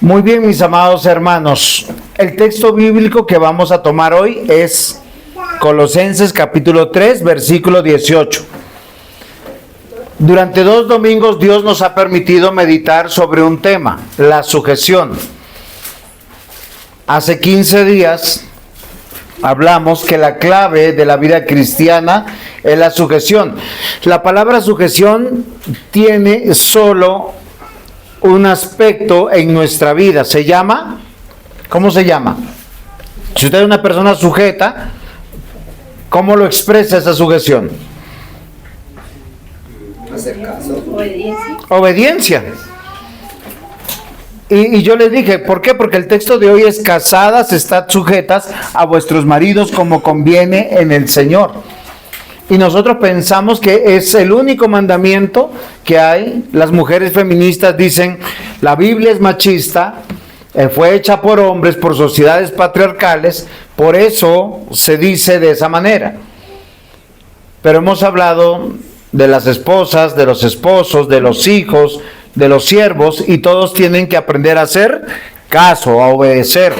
Muy bien, mis amados hermanos, el texto bíblico que vamos a tomar hoy es Colosenses capítulo 3, versículo 18. Durante 2 domingos Dios nos ha permitido meditar sobre un tema, la sujeción. Hace 15 días hablamos que la clave de la vida cristiana es la sujeción. La palabra sujeción tiene solo un aspecto en nuestra vida, se llama, ¿cómo se llama? Si usted es una persona sujeta, ¿cómo lo expresa esa sujeción? Hacer caso. Obediencia. Y yo les dije, ¿por qué? Porque el texto de hoy es: casadas, estad sujetas a vuestros maridos como conviene en el Señor. Y nosotros pensamos que es el único mandamiento que hay. Las mujeres feministas dicen, la Biblia es machista, fue hecha por hombres, por sociedades patriarcales, por eso se dice de esa manera. Pero hemos hablado de las esposas, de los esposos, de los hijos, de los siervos, y todos tienen que aprender a hacer caso, a obedecer.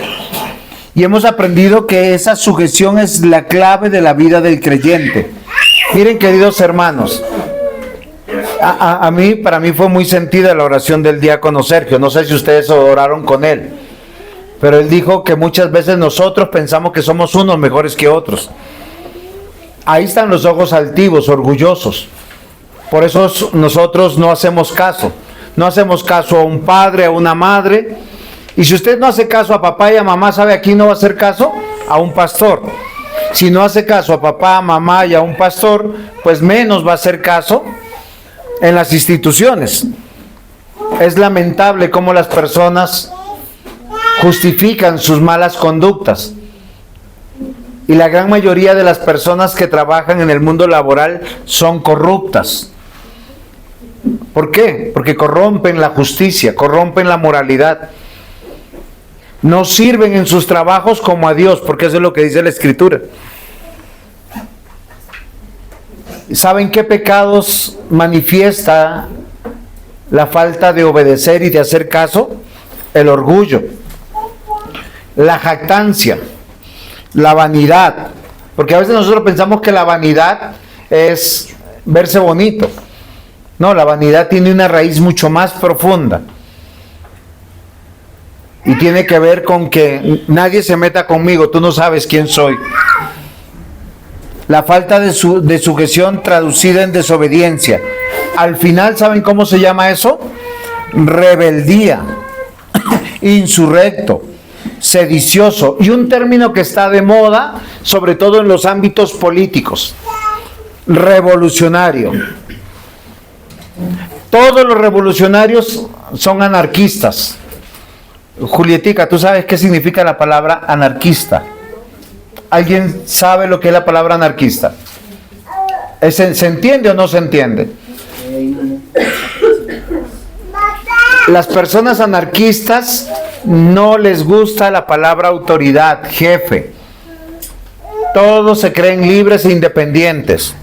Y hemos aprendido que esa sujeción es la clave de la vida del creyente. Miren, queridos hermanos, para mí fue muy sentida la oración del diácono Sergio. No sé si ustedes oraron con él, pero él dijo que muchas veces nosotros pensamos que somos unos mejores que otros. Ahí están los ojos altivos, orgullosos. Por eso nosotros no hacemos caso. No hacemos caso a un padre, a una madre. Y si usted no hace caso a papá y a mamá, ¿sabe a quién no va a hacer caso? A un pastor. Si no hace caso a papá, a mamá y a un pastor, pues menos va a hacer caso en las instituciones. Es lamentable cómo las personas justifican sus malas conductas. Y la gran mayoría de las personas que trabajan en el mundo laboral son corruptas. ¿Por qué? Porque corrompen la justicia, corrompen la moralidad. No sirven en sus trabajos como a Dios, porque eso es lo que dice la Escritura. ¿Saben qué pecados manifiesta la falta de obedecer y de hacer caso? El orgullo, la jactancia, la vanidad. Porque a veces nosotros pensamos que la vanidad es verse bonito. No, la vanidad tiene una raíz mucho más profunda. Y tiene que ver con que nadie se meta conmigo, tú no sabes quién soy. La falta de sujeción traducida en desobediencia. Al final, ¿saben cómo se llama eso? Rebeldía, insurrecto, sedicioso. Y un término que está de moda, sobre todo en los ámbitos políticos: revolucionario. Todos los revolucionarios son anarquistas. Julietica, ¿tú sabes qué significa la palabra anarquista? ¿Alguien sabe lo que es la palabra anarquista? ¿Se entiende o no se entiende? Las personas anarquistas no les gusta la palabra autoridad, jefe. Todos se creen libres e independientes.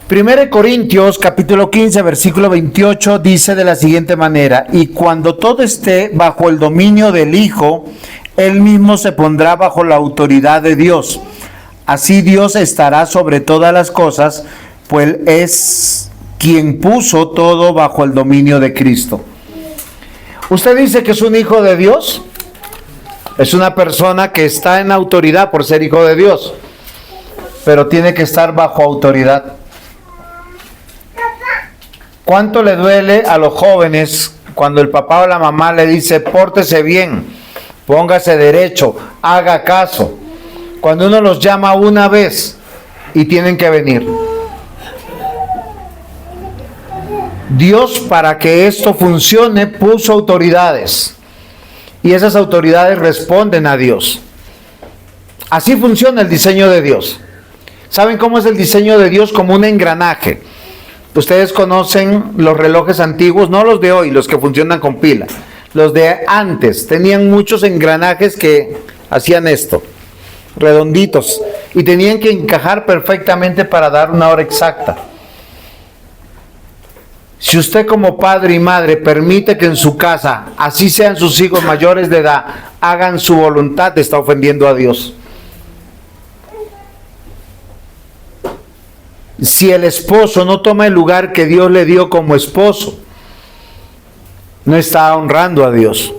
1 Corintios capítulo 15 versículo 28 dice de la siguiente manera: y cuando todo esté bajo el dominio del Hijo, Él mismo se pondrá bajo la autoridad de Dios. Así Dios estará sobre todas las cosas, pues es quien puso todo bajo el dominio de Cristo. ¿Usted dice que es un hijo de Dios? Es una persona que está en autoridad por ser hijo de Dios, pero tiene que estar bajo autoridad. ¿Cuánto le duele a los jóvenes cuando el papá o la mamá le dice: pórtese bien, póngase derecho, haga caso? Cuando uno los llama una vez y tienen que venir. Dios, para que esto funcione, puso autoridades. Y esas autoridades responden a Dios. Así funciona el diseño de Dios. ¿Saben cómo es el diseño de Dios? Como un engranaje. Ustedes conocen los relojes antiguos, no los de hoy, los que funcionan con pila. Los de antes tenían muchos engranajes que hacían esto, redonditos, y tenían que encajar perfectamente para dar una hora exacta. Si usted como padre y madre permite que en su casa, así sean sus hijos mayores de edad, hagan su voluntad, está ofendiendo a Dios. Si el esposo no toma el lugar que Dios le dio como esposo, no está honrando a Dios.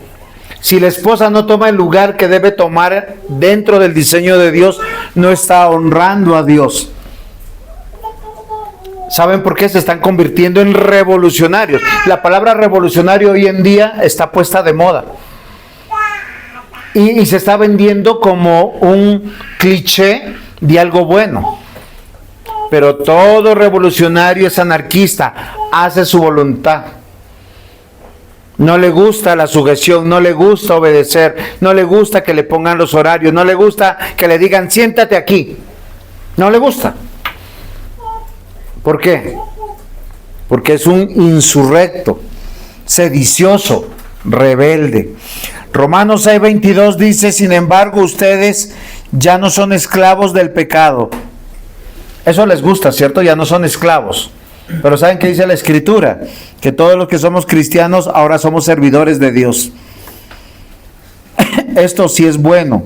Si la esposa no toma el lugar que debe tomar dentro del diseño de Dios, no está honrando a Dios. ¿Saben por qué? Se están convirtiendo en revolucionarios. La palabra revolucionario hoy en día está puesta de moda. Y se está vendiendo como un cliché de algo bueno. Pero todo revolucionario es anarquista, hace su voluntad. No le gusta la sujeción, no le gusta obedecer, no le gusta que le pongan los horarios, no le gusta que le digan siéntate aquí. No le gusta. ¿Por qué? Porque es un insurrecto, sedicioso, rebelde. Romanos 6:22 dice, sin embargo, ustedes ya no son esclavos del pecado. Eso les gusta, ¿cierto? Ya no son esclavos. Pero ¿saben qué dice la Escritura? Que todos los que somos cristianos ahora somos servidores de Dios. Esto sí es bueno,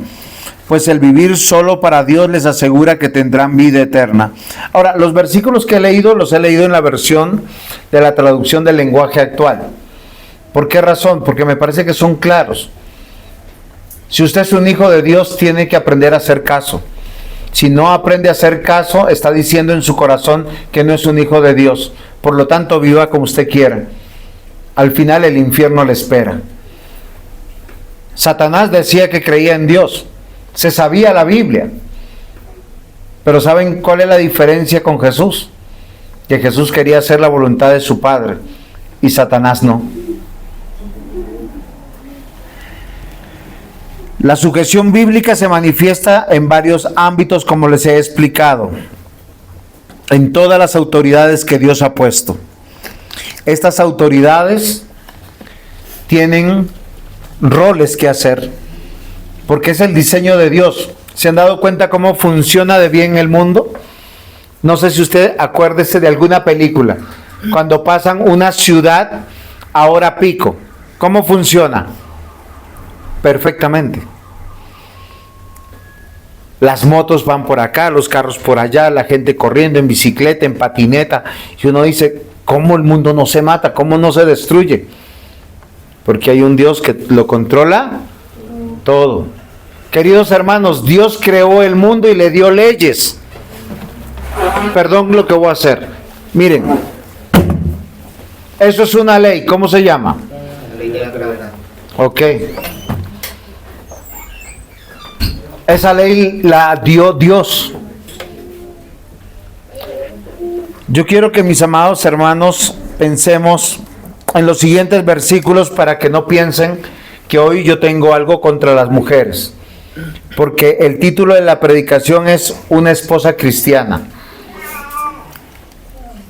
pues el vivir solo para Dios les asegura que tendrán vida eterna. Ahora, los versículos que he leído, los he leído en la versión de la traducción del lenguaje actual. ¿Por qué razón? Porque me parece que son claros. Si usted es un hijo de Dios, tiene que aprender a hacer caso. Si no aprende a hacer caso, está diciendo en su corazón que no es un hijo de Dios. Por lo tanto, viva como usted quiera. Al final el infierno le espera. Satanás decía que creía en Dios. Se sabía la Biblia. Pero ¿saben cuál es la diferencia con Jesús? Que Jesús quería hacer la voluntad de su Padre y Satanás no. La sujeción bíblica se manifiesta en varios ámbitos, como les he explicado, en todas las autoridades que Dios ha puesto. Estas autoridades tienen roles que hacer, porque es el diseño de Dios. ¿Se han dado cuenta cómo funciona de bien el mundo? No sé si usted acuérdese de alguna película, cuando pasan una ciudad a hora pico, ¿cómo funciona? Perfectamente. Las motos van por acá, los carros por allá, la gente corriendo en bicicleta, en patineta, y uno dice, ¿cómo el mundo no se mata? ¿Cómo no se destruye? Porque hay un Dios que lo controla todo. Queridos hermanos, Dios creó el mundo y le dio leyes. Perdón lo que voy a hacer. Miren, eso es una ley, ¿cómo se llama? La ley de la gravedad. Ok. Esa ley la dio Dios. Yo quiero que mis amados hermanos pensemos en los siguientes versículos para que no piensen que hoy yo tengo algo contra las mujeres. Porque el título de la predicación es Una esposa cristiana.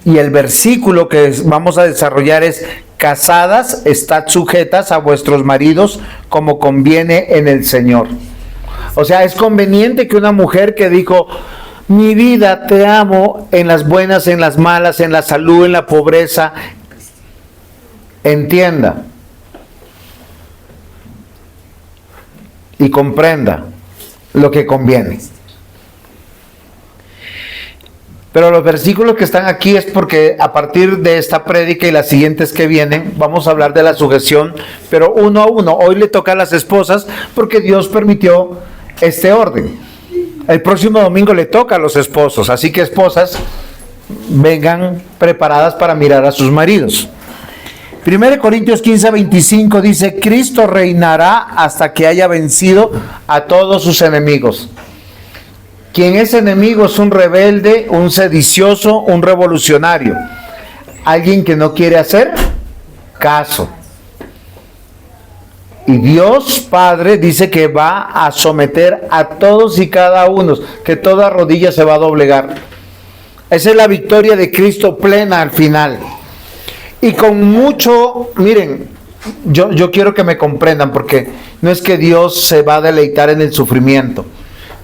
Y el versículo que vamos a desarrollar es: casadas, estad sujetas a vuestros maridos como conviene en el Señor. O sea, es conveniente que una mujer que dijo, mi vida, te amo, en las buenas, en las malas, en la salud, en la pobreza, entienda y comprenda lo que conviene. Pero los versículos que están aquí es porque a partir de esta prédica y las siguientes que vienen, vamos a hablar de la sujeción, pero uno a uno. Hoy le toca a las esposas porque Dios permitió este orden. El próximo domingo le toca a los esposos, así que esposas, vengan preparadas para mirar a sus maridos. 1 Corintios 15:25 dice: Cristo reinará hasta que haya vencido a todos sus enemigos. Quien es enemigo es un rebelde, un sedicioso, un revolucionario, alguien que no quiere hacer caso. Y Dios Padre dice que va a someter a todos y cada uno, que toda rodilla se va a doblegar Esa es la victoria de Cristo plena al final. Y con mucho, miren, yo quiero que me comprendan, porque no es que Dios se va a deleitar en el sufrimiento,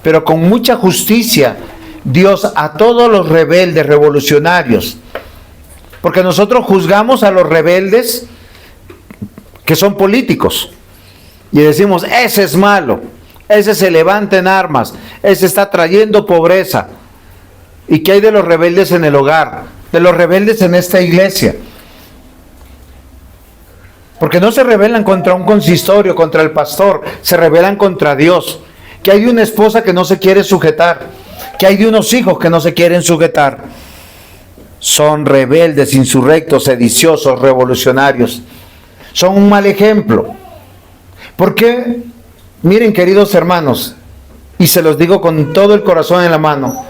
pero con mucha justicia Dios a todos los rebeldes, revolucionarios, porque nosotros juzgamos a los rebeldes que son políticos y decimos, ese es malo, ese se levanta en armas, ese está trayendo pobreza. ¿Y qué hay de los rebeldes en el hogar? De los rebeldes en esta iglesia. Porque no se rebelan contra un consistorio, contra el pastor, se rebelan contra Dios. ¿Qué hay de una esposa que no se quiere sujetar? ¿Qué hay de unos hijos que no se quieren sujetar? Son rebeldes, insurrectos, sediciosos, revolucionarios. Son un mal ejemplo. ¿Por qué? Miren, queridos hermanos, y se los digo con todo el corazón en la mano,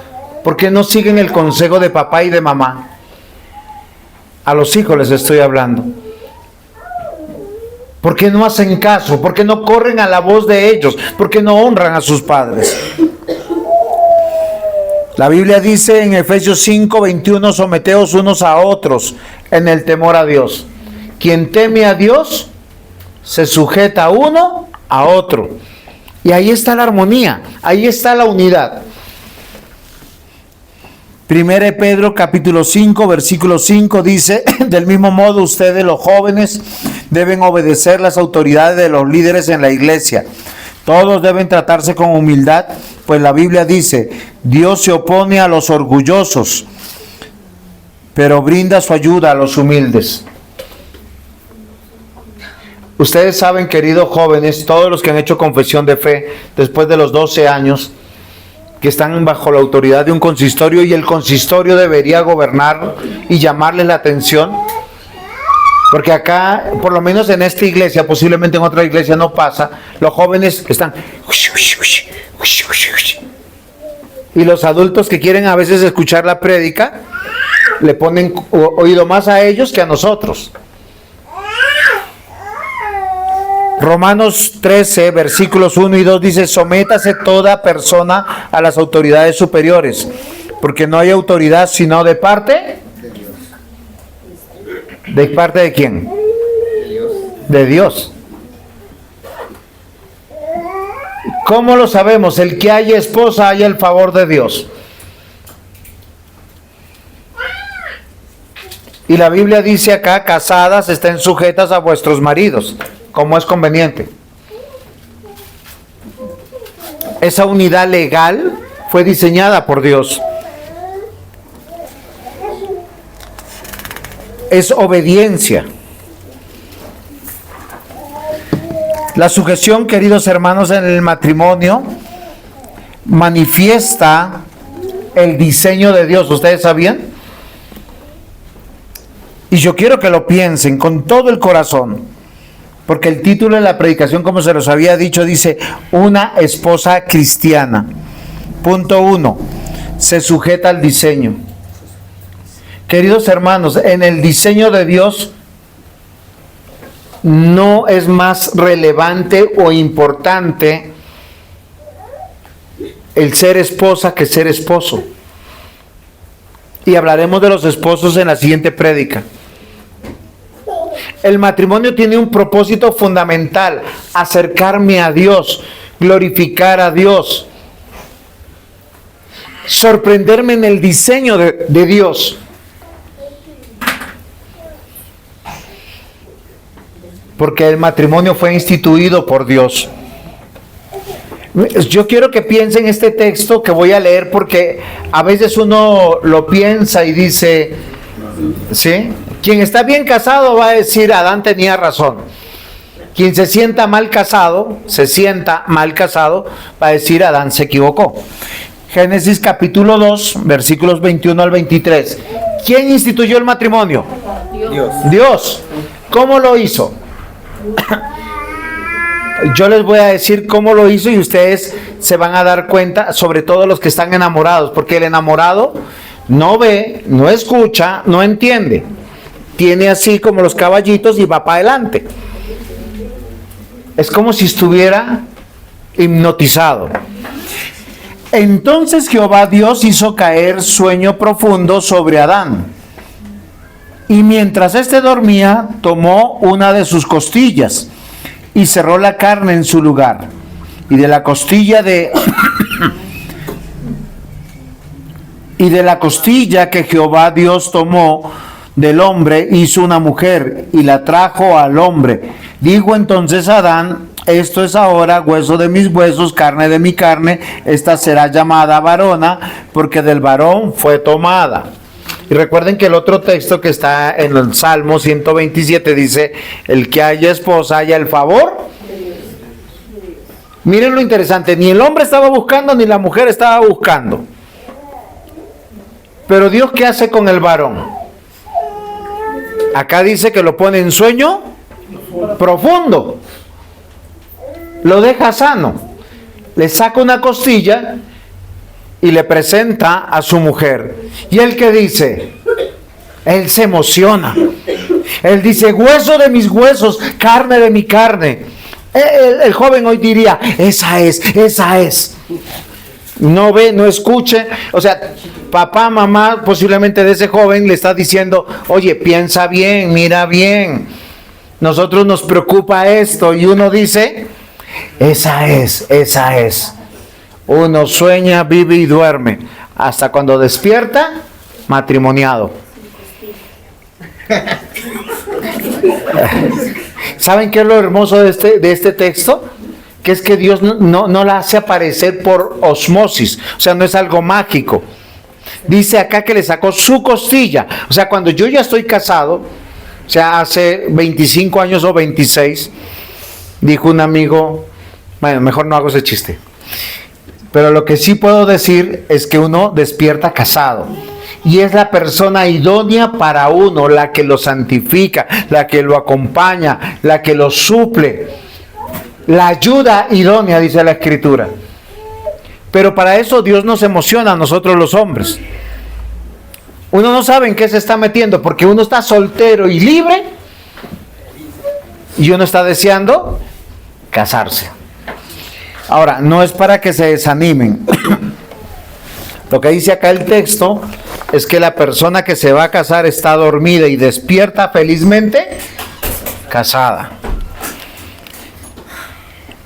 ¿por qué no siguen el consejo de papá y de mamá? A los hijos les estoy hablando. ¿Por qué no hacen caso? ¿Por qué no corren a la voz de ellos? ¿Por qué no honran a sus padres? La Biblia dice en Efesios 5:21, someteos unos a otros en el temor a Dios. Quien teme a Dios se sujeta uno a otro. Y ahí está la armonía, ahí está la unidad. 1 Pedro capítulo 5, versículo 5 dice, del mismo modo ustedes los jóvenes deben obedecer las autoridades de los líderes en la iglesia. Todos deben tratarse con humildad, pues la Biblia dice, Dios se opone a los orgullosos, pero brinda su ayuda a los humildes. Ustedes saben, queridos jóvenes, todos los que han hecho confesión de fe después de los 12 años, que están bajo la autoridad de un consistorio, y el consistorio debería gobernar y llamarles la atención, porque acá, por lo menos en esta iglesia, posiblemente en otra iglesia no pasa, los jóvenes están, y los adultos que quieren a veces escuchar la prédica, le ponen oído más a ellos que a nosotros. Romanos 13, versículos 1 y 2 dice, sométase toda persona a las autoridades superiores, porque no hay autoridad sino de parte de Dios. ¿De parte de quién? De Dios. De Dios. ¿Cómo lo sabemos? El que haya esposa haya el favor de Dios. Y la Biblia dice acá, casadas estén sujetas a vuestros maridos, como es conveniente. Esa unidad legal fue diseñada por Dios. Es obediencia. La sujeción, queridos hermanos, en el matrimonio manifiesta el diseño de Dios. ¿Ustedes sabían? Y yo quiero que lo piensen con todo el corazón. Porque el título de la predicación, como se los había dicho, dice, una esposa cristiana. Punto 1, se sujeta al diseño. Queridos hermanos, en el diseño de Dios no es más relevante o importante el ser esposa que ser esposo. Y hablaremos de los esposos en la siguiente prédica. El matrimonio tiene un propósito fundamental: acercarme a Dios, glorificar a Dios, sorprenderme en el diseño de Dios. Porque el matrimonio fue instituido por Dios. Yo quiero que piensen este texto que voy a leer, porque a veces uno lo piensa y dice, ¿sí? Quien está bien casado va a decir, Adán tenía razón. Quien se sienta mal casado, va a decir, Adán se equivocó. Génesis capítulo 2, versículos 21 al 23. ¿Quién instituyó el matrimonio? Dios. ¿Cómo lo hizo? Yo les voy a decir cómo lo hizo y ustedes se van a dar cuenta, sobre todo los que están enamorados, porque el enamorado no ve, no escucha, no entiende. Tiene así como los caballitos y va para adelante. Es como si estuviera hipnotizado. Entonces Jehová Dios hizo caer sueño profundo sobre Adán. Y mientras éste dormía, tomó una de sus costillas y cerró la carne en su lugar. Y de la costilla y de la costilla que Jehová Dios tomó del hombre, hizo una mujer y la trajo al hombre. Dijo entonces Adán: esto es ahora hueso de mis huesos, carne de mi carne. Esta será llamada varona, porque del varón fue tomada. Y recuerden que el otro texto que está en el Salmo 127 dice: el que haya esposa haya el favor. Miren lo interesante, ni el hombre estaba buscando ni la mujer estaba buscando. Pero Dios, ¿qué hace con el varón? Acá dice que lo pone en sueño profundo. Lo deja sano. Le saca una costilla y le presenta a su mujer. ¿Y él qué dice? Él se emociona. Él dice: hueso de mis huesos, carne de mi carne. El joven hoy diría: esa es. No ve, no escuche. O sea, papá, mamá, posiblemente de ese joven le está diciendo: oye, piensa bien, mira bien. Nosotros nos preocupa esto. Y uno dice: esa es. Uno sueña, vive y duerme. Hasta cuando despierta, matrimoniado. ¿Saben qué es lo hermoso de este texto? Que es que Dios no la hace aparecer por osmosis. O sea, no es algo mágico. Dice acá que le sacó su costilla. O sea, cuando yo ya estoy casado, o sea, hace 25 años o 26, dijo un amigo, bueno, mejor no hago ese chiste. Pero lo que sí puedo decir es que uno despierta casado. Y es la persona idónea para uno, la que lo santifica, la que lo acompaña, la que lo suple. La ayuda idónea, dice la Escritura. Pero para eso Dios nos emociona a nosotros los hombres. Uno no sabe en qué se está metiendo, porque uno está soltero y libre y uno está deseando casarse. Ahora, no es para que se desanimen. Lo que dice acá el texto es que la persona que se va a casar está dormida y despierta felizmente casada.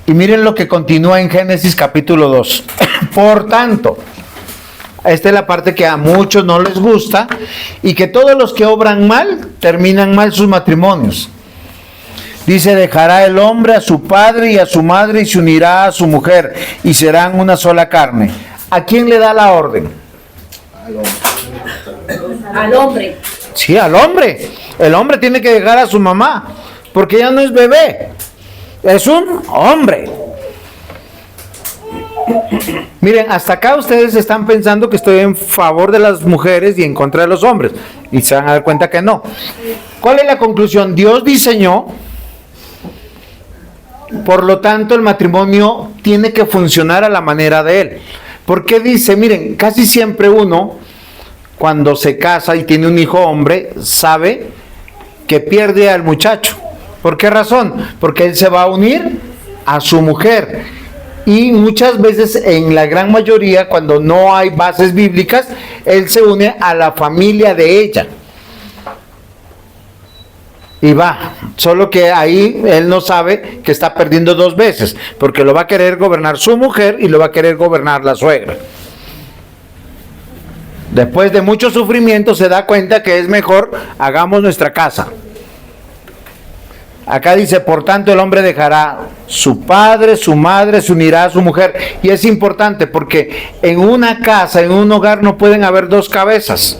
Y miren lo que continúa en Génesis capítulo 2. Por tanto, esta es la parte que a muchos no les gusta, y que todos los que obran mal, terminan mal sus matrimonios. Dice: dejará el hombre a su padre y a su madre y se unirá a su mujer y serán una sola carne. ¿A quién le da la orden? Al hombre. Sí, al hombre. El hombre tiene que dejar a su mamá, porque ya no es bebé, es un hombre. Miren, hasta acá ustedes están pensando que estoy en favor de las mujeres y en contra de los hombres, y se van a dar cuenta que no. ¿Cuál es la conclusión? Dios diseñó, por lo tanto el matrimonio tiene que funcionar a la manera de él. Porque dice, miren, casi siempre uno, cuando se casa y tiene un hijo hombre, sabe que pierde al muchacho. ¿Por qué razón? Porque él se va a unir a su mujer. Y muchas veces, en la gran mayoría, cuando no hay bases bíblicas, él se une a la familia de ella. Y va, solo que ahí él no sabe que está perdiendo dos veces, porque lo va a querer gobernar su mujer y lo va a querer gobernar la suegra. Después de mucho sufrimiento se da cuenta que es mejor, hagamos nuestra casa. Acá dice: por tanto el hombre dejará su padre, su madre, se unirá a su mujer. Y es importante porque en una casa, en un hogar, no pueden haber dos cabezas.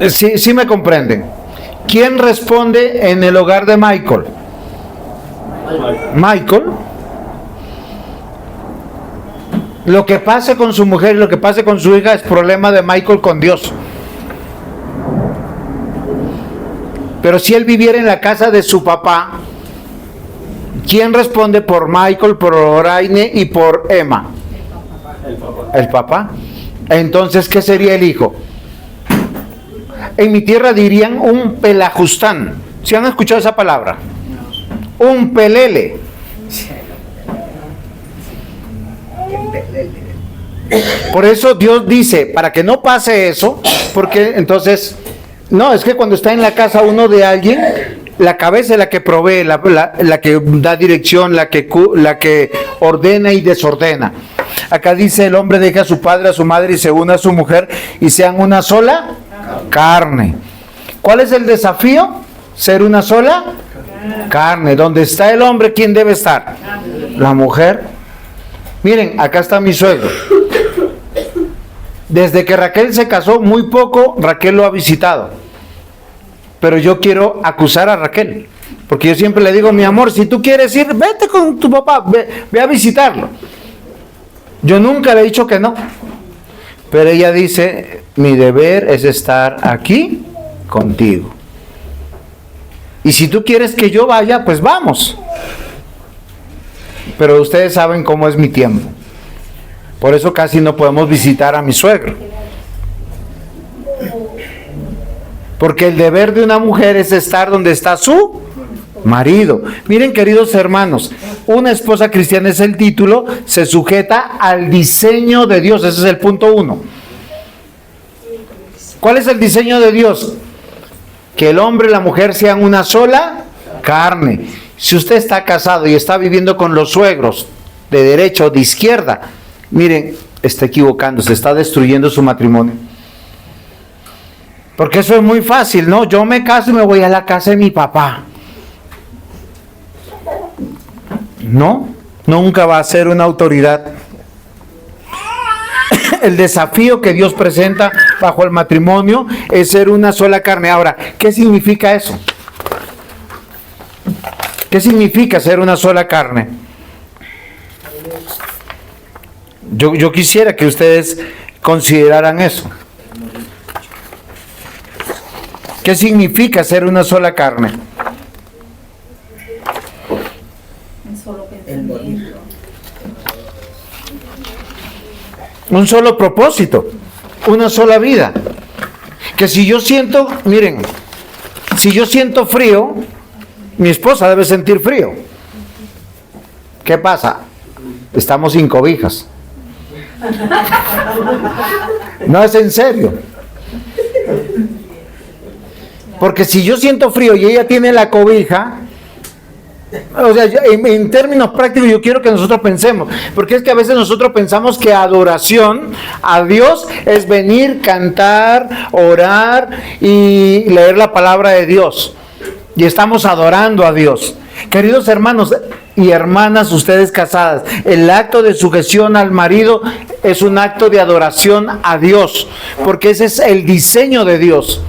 Sí me comprenden. ¿Quién responde en el hogar de Michael? Michael. Lo que pase con su mujer y lo que pase con su hija es problema de Michael con Dios. Pero si él viviera en la casa de su papá, ¿quién responde por Michael, por Oraine y por Emma? El papá. Entonces, ¿qué sería el hijo? En mi tierra dirían un pelajustán. ¿Sí han escuchado esa palabra? Un pelele. Por eso Dios dice, para que no pase eso, porque entonces, no, es que cuando está en la casa uno de alguien, la cabeza es la que provee, la que da dirección, la que ordena y desordena. Acá dice, el hombre deja a su padre, a su madre y se une a su mujer y sean una sola carne. ¿Cuál es el desafío? Ser una sola carne. Donde está el hombre, ¿quién debe estar? La mujer. Miren, acá está mi suegro. Desde que Raquel se casó, muy poco Raquel lo ha visitado. Pero yo quiero acusar a Raquel, porque yo siempre le digo, mi amor, si tú quieres ir, vete con tu papá, ve a visitarlo. Yo nunca le he dicho que no. Pero ella dice, mi deber es estar aquí contigo. Y si tú quieres que yo vaya, pues vamos. Pero ustedes saben cómo es mi tiempo. Por eso casi no podemos visitar a mi suegro. Porque el deber de una mujer es estar donde está su marido. Miren, queridos hermanos, una esposa cristiana es el título, se sujeta al diseño de Dios. Ese es el punto 1. ¿Cuál es el diseño de Dios? Que el hombre y la mujer sean una sola carne. Si usted está casado y está viviendo con los suegros de derecha o de izquierda, miren, está equivocándose, está destruyendo su matrimonio. Porque eso es muy fácil, ¿no? Yo me caso y me voy a la casa de mi papá. No, nunca va a ser una autoridad. El desafío que Dios presenta bajo el matrimonio es ser una sola carne. Ahora, ¿qué significa eso? ¿Qué significa ser una sola carne? Yo quisiera que ustedes consideraran eso. ¿Qué significa ser una sola carne? Un solo propósito, una sola vida. Que si yo siento, miren, si yo siento frío, mi esposa debe sentir frío. ¿Qué pasa? Estamos sin cobijas. No, es en serio. Porque si yo siento frío y ella tiene la cobija, o sea, en términos prácticos yo quiero que nosotros pensemos, porque es que a veces nosotros pensamos que adoración a Dios es venir, cantar, orar y leer la palabra de Dios. Y estamos adorando a Dios. Queridos hermanos y hermanas, ustedes casadas, el acto de sujeción al marido es un acto de adoración a Dios, porque ese es el diseño de Dios.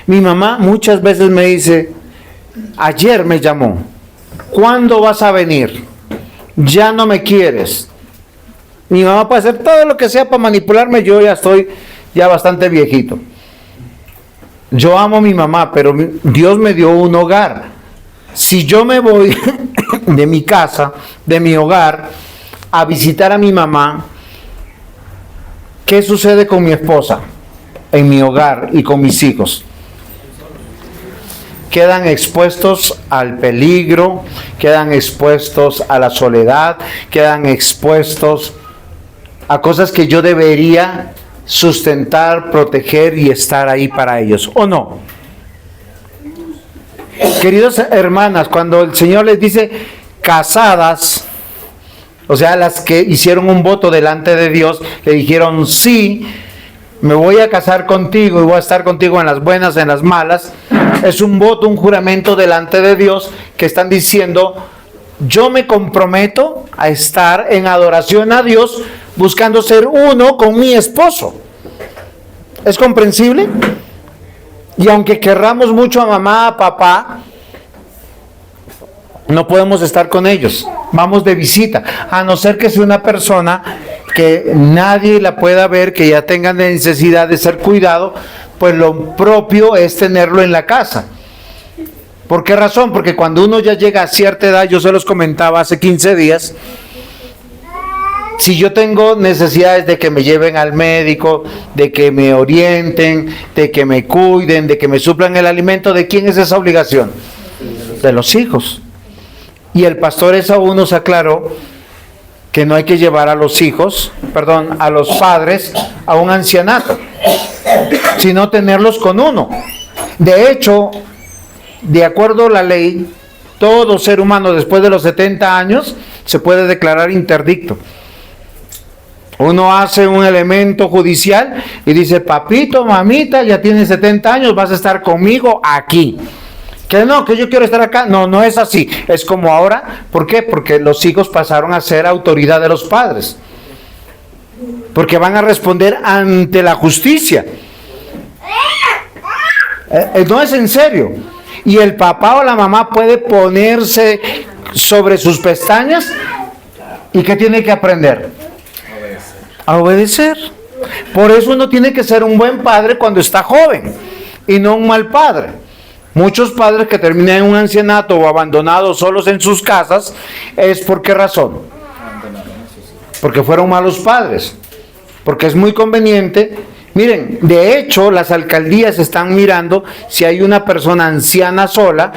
Mi mamá muchas veces me dice, ayer me llamó, ¿cuándo vas a venir? Ya no me quieres. Mi mamá puede hacer todo lo que sea para manipularme, yo ya estoy bastante viejito. Yo amo a mi mamá, pero Dios me dio un hogar. Si yo me voy de mi casa, de mi hogar, a visitar a mi mamá, ¿qué sucede con mi esposa en mi hogar y con mis hijos? Quedan expuestos al peligro, quedan expuestos a la soledad, quedan expuestos a cosas que yo debería sustentar, proteger y estar ahí para ellos, ¿o no? Queridos hermanas, cuando el Señor les dice casadas, o sea, las que hicieron un voto delante de Dios, le dijeron sí, me voy a casar contigo y voy a estar contigo en las buenas, en las malas. Es un voto, un juramento delante de Dios que están diciendo, yo me comprometo a estar en adoración a Dios buscando ser uno con mi esposo. ¿Es comprensible? Y aunque querramos mucho a mamá, a papá, no podemos estar con ellos. Vamos de visita, a no ser que sea una persona que nadie la pueda ver, que ya tenga necesidad de ser cuidado, pues lo propio es tenerlo en la casa. ¿Por qué razón? Porque cuando uno ya llega a cierta edad, yo se los comentaba hace 15 días, si yo tengo necesidades de que me lleven al médico, de que me orienten, de que me cuiden, de que me suplan el alimento, ¿de quién es esa obligación? de los hijos. Y el pastor Esaú nos aclaró que no hay que llevar a los hijos, a los padres a un ancianato, sino tenerlos con uno. De hecho, de acuerdo a la ley, todo ser humano después de los 70 años se puede declarar interdicto. Uno hace un elemento judicial y dice: papito, mamita, ya tienes 70 años, vas a estar conmigo aquí. Que no, que yo quiero estar acá. No, no es así. Es como ahora. ¿Por qué? Porque los hijos pasaron a ser autoridad de los padres. Porque van a responder ante la justicia. No es en serio. Y el papá o la mamá puede ponerse sobre sus pestañas. ¿Y qué tiene que aprender? A obedecer. Por eso uno tiene que ser un buen padre cuando está joven y no un mal padre. Muchos padres que terminan en un ancianato o abandonados solos en sus casas, ¿es por qué razón? Porque fueron malos padres. Porque es muy conveniente. Miren, de hecho, las alcaldías están mirando si hay una persona anciana sola,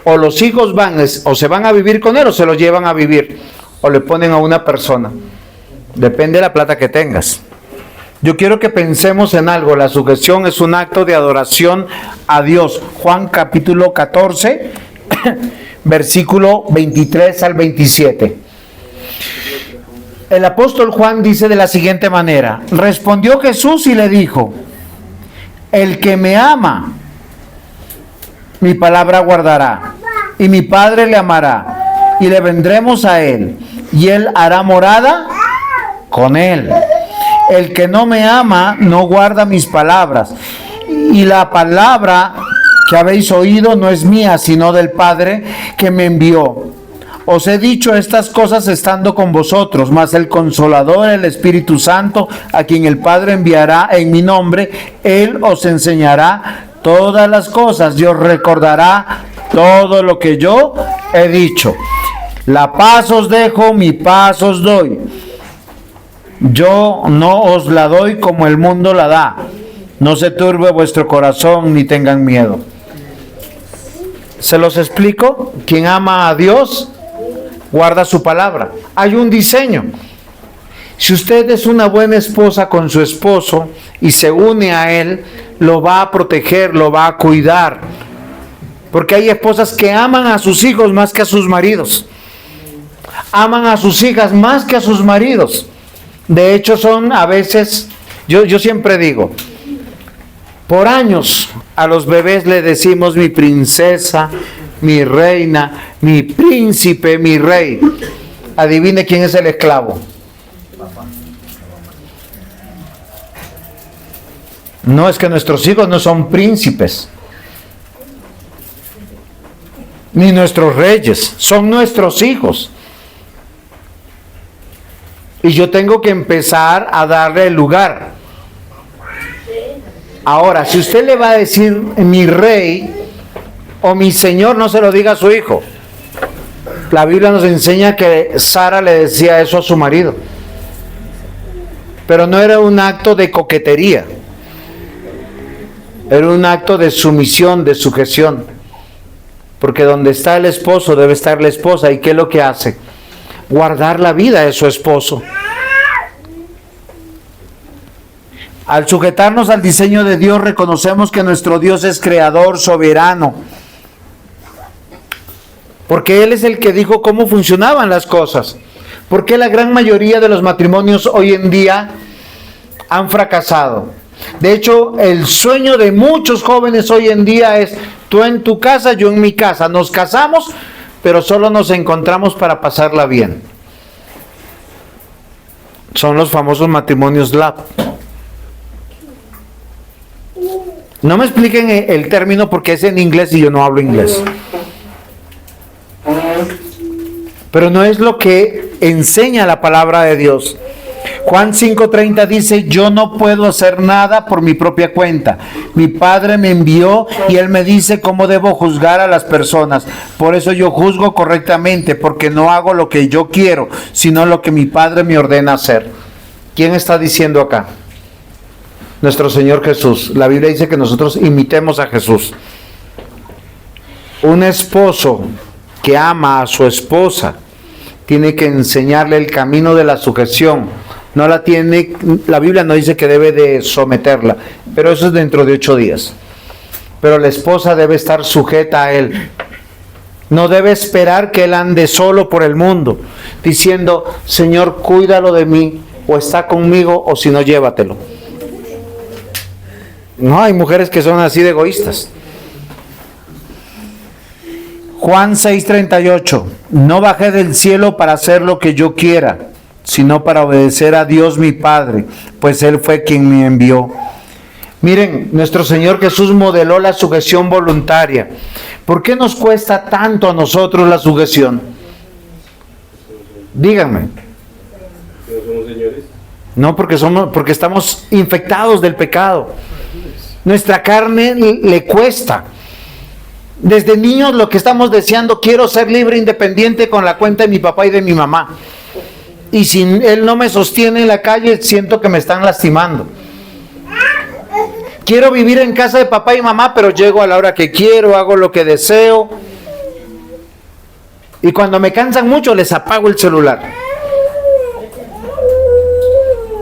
o los hijos van, o se van a vivir con él, o se lo llevan a vivir, o le ponen a una persona. Depende de la plata que tengas. Yo quiero que pensemos en algo. La sujeción es un acto de adoración a Dios. Juan capítulo 14, versículo 23 al 27. El apóstol Juan dice de la siguiente manera: respondió Jesús y le dijo: el que me ama, mi palabra guardará, y mi Padre le amará, y le vendremos a él, y él hará morada con él. El que no me ama no guarda mis palabras, y la palabra que habéis oído no es mía, sino del Padre que me envió. Os he dicho estas cosas estando con vosotros, mas el Consolador, el Espíritu Santo, a quien el Padre enviará en mi nombre, Él os enseñará todas las cosas y os recordará todo lo que yo he dicho. La paz os dejo, mi paz os doy. Yo no os la doy como el mundo la da. No se turbe vuestro corazón ni tengan miedo. ¿Se los explico? Quien ama a Dios guarda su palabra. Hay un diseño. Si usted es una buena esposa con su esposo y se une a él, lo va a proteger, lo va a cuidar. Porque hay esposas que aman a sus hijos más que a sus maridos. Aman a sus hijas más que a sus maridos. De hecho, son a veces, yo siempre digo, por años a los bebés le decimos mi princesa, mi reina, mi príncipe, mi rey. Adivine quién es el esclavo. No, es que nuestros hijos no son príncipes, ni nuestros reyes, son nuestros hijos. Y yo tengo que empezar a darle el lugar. Ahora, si usted le va a decir mi rey o mi señor, no se lo diga a su hijo. La Biblia nos enseña que Sara le decía eso a su marido. Pero no era un acto de coquetería. Era un acto de sumisión, de sujeción. Porque donde está el esposo debe estar la esposa. ¿Y qué es lo que hace? Guardar la vida de su esposo. Al sujetarnos al diseño de Dios, reconocemos que nuestro Dios es creador, soberano. Porque Él es el que dijo cómo funcionaban las cosas. ¿Por qué la gran mayoría de los matrimonios hoy en día han fracasado? De hecho, el sueño de muchos jóvenes hoy en día es: tú en tu casa, yo en mi casa. Nos casamos, pero solo nos encontramos para pasarla bien. Son los famosos matrimonios LAP. No me expliquen el término porque es en inglés y yo no hablo inglés. Pero no es lo que enseña la palabra de Dios. Juan 5:30 dice: yo no puedo hacer nada por mi propia cuenta. Mi Padre me envió y Él me dice cómo debo juzgar a las personas. Por eso yo juzgo correctamente, porque no hago lo que yo quiero, sino lo que mi Padre me ordena hacer. ¿Quién está diciendo acá? Nuestro Señor Jesús. La Biblia dice que nosotros imitemos a Jesús. Un esposo que ama a su esposa tiene que enseñarle el camino de la sujeción. La Biblia no dice que debe de someterla, pero eso es dentro de 8 días. Pero la esposa debe estar sujeta a él. No debe esperar que él ande solo por el mundo, diciendo, Señor, cuídalo de mí, o está conmigo, o si no, llévatelo. No, hay mujeres que son así de egoístas. Juan 6:38, no bajé del cielo para hacer lo que yo quiera, sino para obedecer a Dios mi Padre, pues Él fue quien me envió. Miren, nuestro Señor Jesús modeló la sujeción voluntaria. ¿Por qué nos cuesta tanto a nosotros la sujeción? Díganme. ¿No somos señores? No, porque estamos infectados del pecado. Nuestra carne le cuesta. Desde niños lo que estamos deseando, quiero ser libre, independiente con la cuenta de mi papá y de mi mamá. Y si él no me sostiene en la calle, siento que me están lastimando. Quiero vivir en casa de papá y mamá, pero llego a la hora que quiero, hago lo que deseo. Y cuando me cansan mucho, les apago el celular.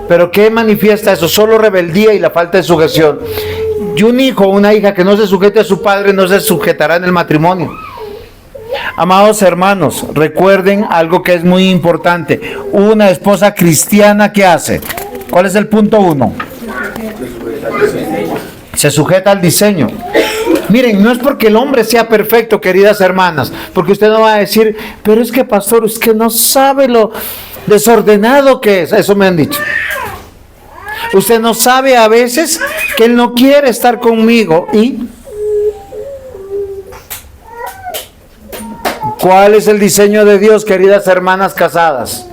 ¿Pero qué manifiesta eso? Solo rebeldía y la falta de sujeción. Y un hijo o una hija que no se sujete a su padre no se sujetará en el matrimonio. Amados hermanos, recuerden algo que es muy importante. Una esposa cristiana, ¿qué hace? ¿Cuál es el punto 1? Se sujeta al diseño. Miren, no es porque el hombre sea perfecto, queridas hermanas, porque usted no va a decir, pero es que pastor, es que no sabe lo desordenado que es. Eso me han dicho. Usted no sabe a veces que él no quiere estar conmigo. ¿Y cuál es el diseño de Dios, queridas hermanas casadas?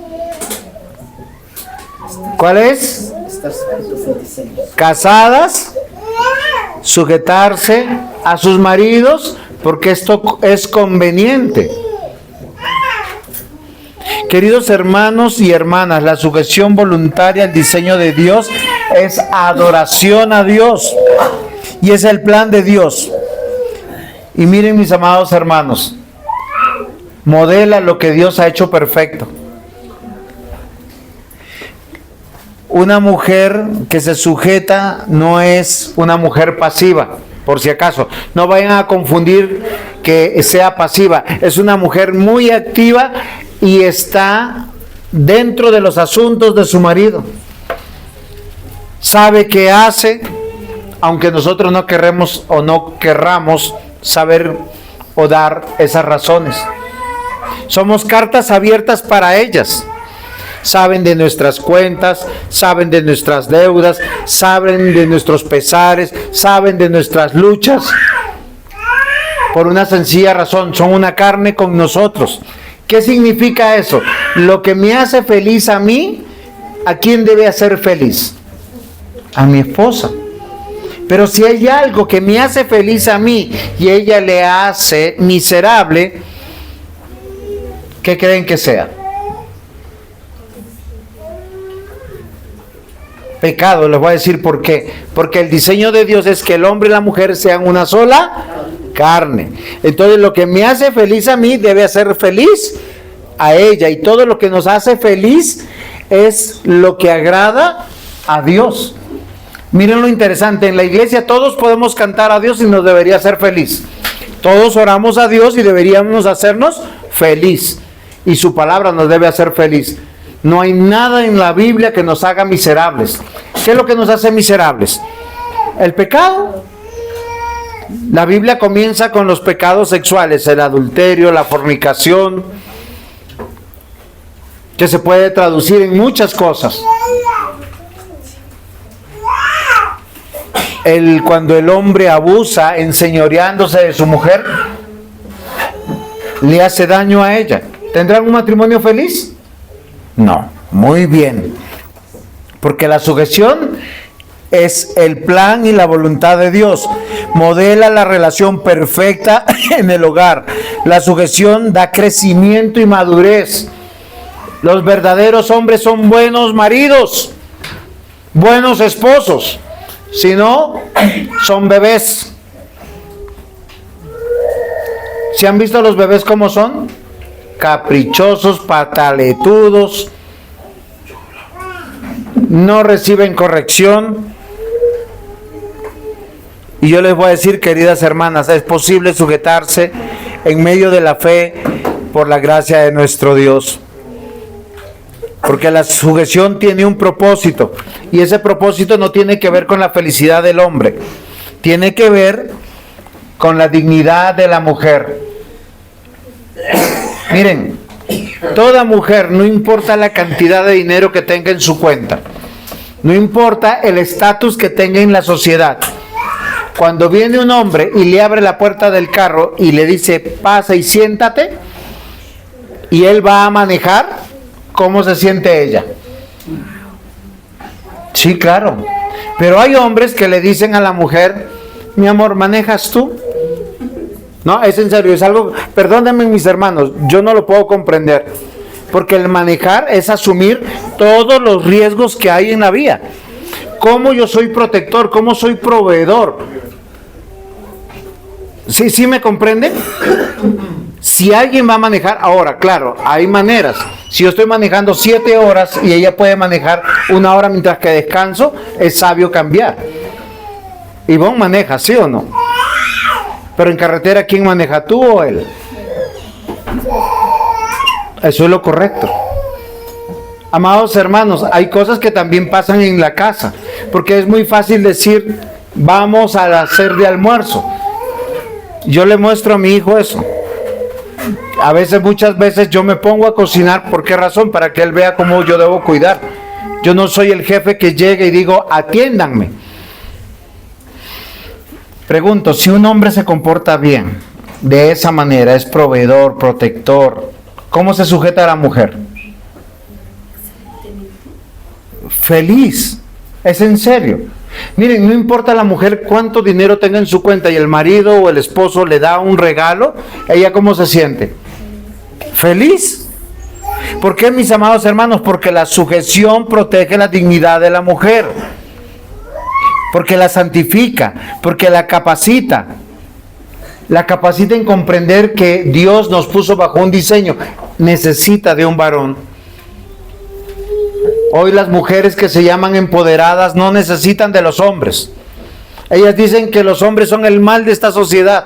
¿Cuál es? Casadas, sujetarse a sus maridos, porque esto es conveniente. Queridos hermanos y hermanas, la sujeción voluntaria al diseño de Dios es adoración a Dios y es el plan de Dios. Y miren, mis amados hermanos, modela lo que Dios ha hecho perfecto. Una mujer que se sujeta no es una mujer pasiva, por si acaso. No vayan a confundir que sea pasiva. Es una mujer muy activa y está dentro de los asuntos de su marido. Sabe qué hace, aunque nosotros no queremos o no querramos saber o dar esas razones. Somos cartas abiertas para ellas. Saben de nuestras cuentas, saben de nuestras deudas, saben de nuestros pesares, saben de nuestras luchas. Por una sencilla razón, son una carne con nosotros. ¿Qué significa eso? Lo que me hace feliz a mí, ¿a quién debe hacer feliz? A mi esposa. Pero si hay algo que me hace feliz a mí y ella le hace miserable, ¿qué creen que sea? Pecado. Les voy a decir por qué. Porque el diseño de Dios es que el hombre y la mujer sean una sola carne. Entonces lo que me hace feliz a mí debe hacer feliz a ella, y todo lo que nos hace feliz es lo que agrada a Dios. Miren lo interesante, en la iglesia todos podemos cantar a Dios y nos debería hacer feliz. Todos oramos a Dios y deberíamos hacernos feliz, y su palabra nos debe hacer feliz. No hay nada en la Biblia que nos haga miserables. ¿Qué es lo que nos hace miserables? El pecado. La Biblia comienza con los pecados sexuales, el adulterio, la fornicación, que se puede traducir en muchas cosas. Cuando el hombre abusa enseñoreándose de su mujer, le hace daño a ella. ¿Tendrán un matrimonio feliz? No. Muy bien. Porque la sujeción es el plan y la voluntad de Dios. Modela la relación perfecta en el hogar. La sujeción da crecimiento y madurez. Los verdaderos hombres son buenos maridos, buenos esposos. Si no, son bebés. ¿Se han visto los bebés cómo son? Caprichosos, pataletudos, no reciben corrección. Y yo les voy a decir, queridas hermanas, es posible sujetarse en medio de la fe por la gracia de nuestro Dios. Porque la sujeción tiene un propósito, y ese propósito no tiene que ver con la felicidad del hombre, tiene que ver con la dignidad de la mujer. Miren, toda mujer, no importa la cantidad de dinero que tenga en su cuenta, no importa el estatus que tenga en la sociedad, cuando viene un hombre y le abre la puerta del carro y le dice, pasa y siéntate, y él va a manejar, ¿cómo se siente ella? Sí, claro. Pero hay hombres que le dicen a la mujer, mi amor, ¿manejas tú? No, es en serio, es algo, perdónenme mis hermanos, yo no lo puedo comprender. Porque el manejar es asumir todos los riesgos que hay en la vía. ¿Cómo yo soy protector? ¿Cómo soy proveedor? ¿Sí me comprenden? Si alguien va a manejar, ahora, claro, hay maneras. Si yo estoy manejando 7 horas y ella puede manejar 1 hora mientras que descanso, es sabio cambiar. Ivonne maneja, ¿sí o no? Pero en carretera, ¿quién maneja, tú o él? Eso es lo correcto. Amados hermanos, hay cosas que también pasan en la casa, porque es muy fácil decir, vamos a hacer de almuerzo. Yo le muestro a mi hijo eso. Muchas veces yo me pongo a cocinar. ¿Por qué razón? Para que él vea cómo yo debo cuidar. Yo no soy el jefe que llega y digo, atiéndanme. Pregunto, si un hombre se comporta bien, de esa manera, es proveedor, protector, ¿cómo se sujeta a la mujer? Feliz. Es en serio. Miren, no importa la mujer cuánto dinero tenga en su cuenta y el marido o el esposo le da un regalo, ella ¿cómo se siente? Feliz. ¿Por qué, mis amados hermanos? Porque la sujeción protege la dignidad de la mujer, porque la santifica, porque la capacita en comprender que Dios nos puso bajo un diseño, necesita de un varón. Hoy las mujeres que se llaman empoderadas no necesitan de los hombres. Ellas dicen que los hombres son el mal de esta sociedad,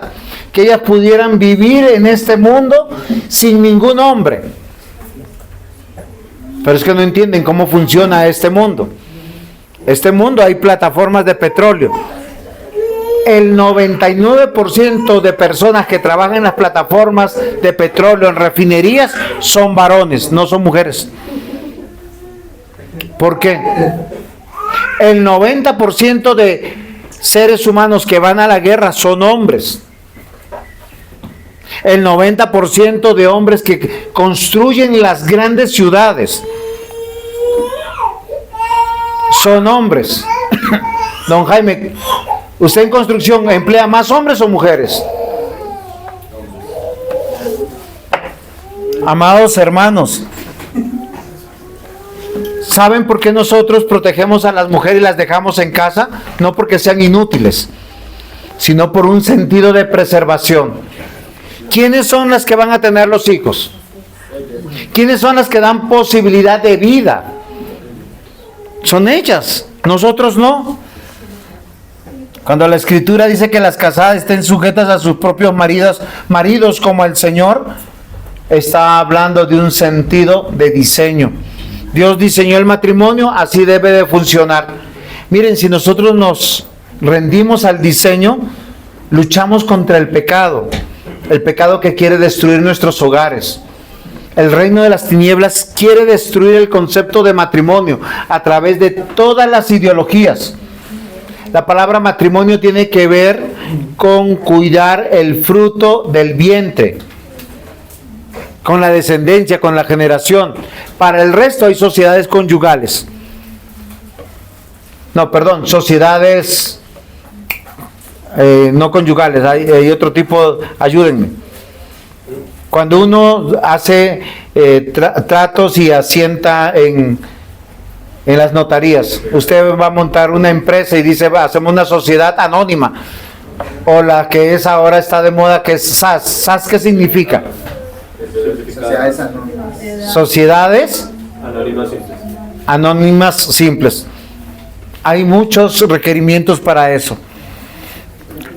que ellas pudieran vivir en este mundo sin ningún hombre. Pero es que no entienden cómo funciona este mundo. Este mundo hay plataformas de petróleo. El 99% de personas que trabajan en las plataformas de petróleo, en refinerías, son varones, no son mujeres. ¿Por qué? El 90% de seres humanos que van a la guerra son hombres. El 90% de hombres que construyen las grandes ciudades son hombres. Don Jaime, ¿usted en construcción emplea más hombres o mujeres? Amados hermanos, ¿saben por qué nosotros protegemos a las mujeres y las dejamos en casa? No porque sean inútiles, sino por un sentido de preservación. ¿Quiénes son las que van a tener los hijos? ¿Quiénes son las que dan posibilidad de vida? Son ellas, nosotros no. Cuando la Escritura dice que las casadas estén sujetas a sus propios maridos como el Señor, está hablando de un sentido de diseño. Dios diseñó el matrimonio, así debe de funcionar. Miren, si nosotros nos rendimos al diseño, luchamos contra el pecado que quiere destruir nuestros hogares. El reino de las tinieblas quiere destruir el concepto de matrimonio a través de todas las ideologías. La palabra matrimonio tiene que ver con cuidar el fruto del vientre, con la descendencia, con la generación. Para el resto hay sociedades conyugales. Sociedades no conyugales, hay otro tipo, ayúdenme. Cuando uno hace tratos y asienta en las notarías, usted va a montar una empresa y dice, hacemos una sociedad anónima, O la que es ahora está de moda, que es SAS. ¿SAS qué significa? Sociedades anónimas. Sociedades Anónimas simples. anónimas simples. Hay muchos requerimientos para eso.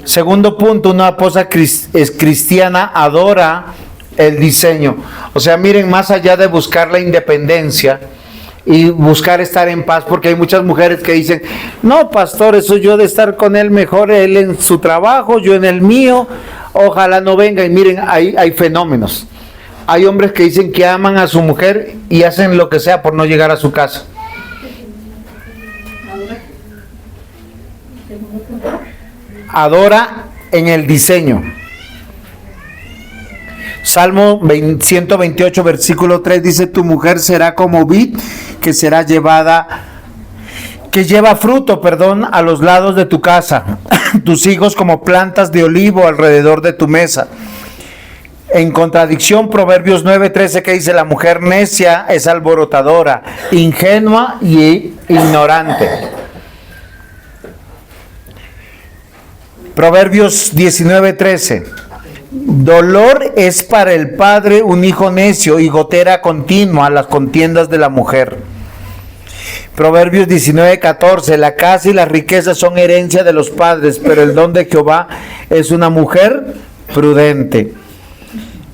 Segundo punto, una esposa cristiana adora el diseño. O sea, miren, más allá de buscar la independencia y buscar estar en paz, porque hay muchas mujeres que dicen, no, pastor, eso yo de estar con él mejor, él en su trabajo, yo en el mío, ojalá no venga. Y miren, hay fenómenos. Hay hombres que dicen que aman a su mujer y hacen lo que sea por no llegar a su casa. Adora en el diseño. Salmo 128, versículo 3 dice, tu mujer será como vid que será que lleva fruto, a los lados de tu casa, tus hijos como plantas de olivo alrededor de tu mesa. En contradicción, Proverbios 9:13, que dice, la mujer necia es alborotadora, ingenua y ignorante. Proverbios 19:13. Dolor es para el padre un hijo necio y gotera continua a las contiendas de la mujer. Proverbios 19:14. La casa y las riquezas son herencia de los padres, pero el don de Jehová es una mujer prudente.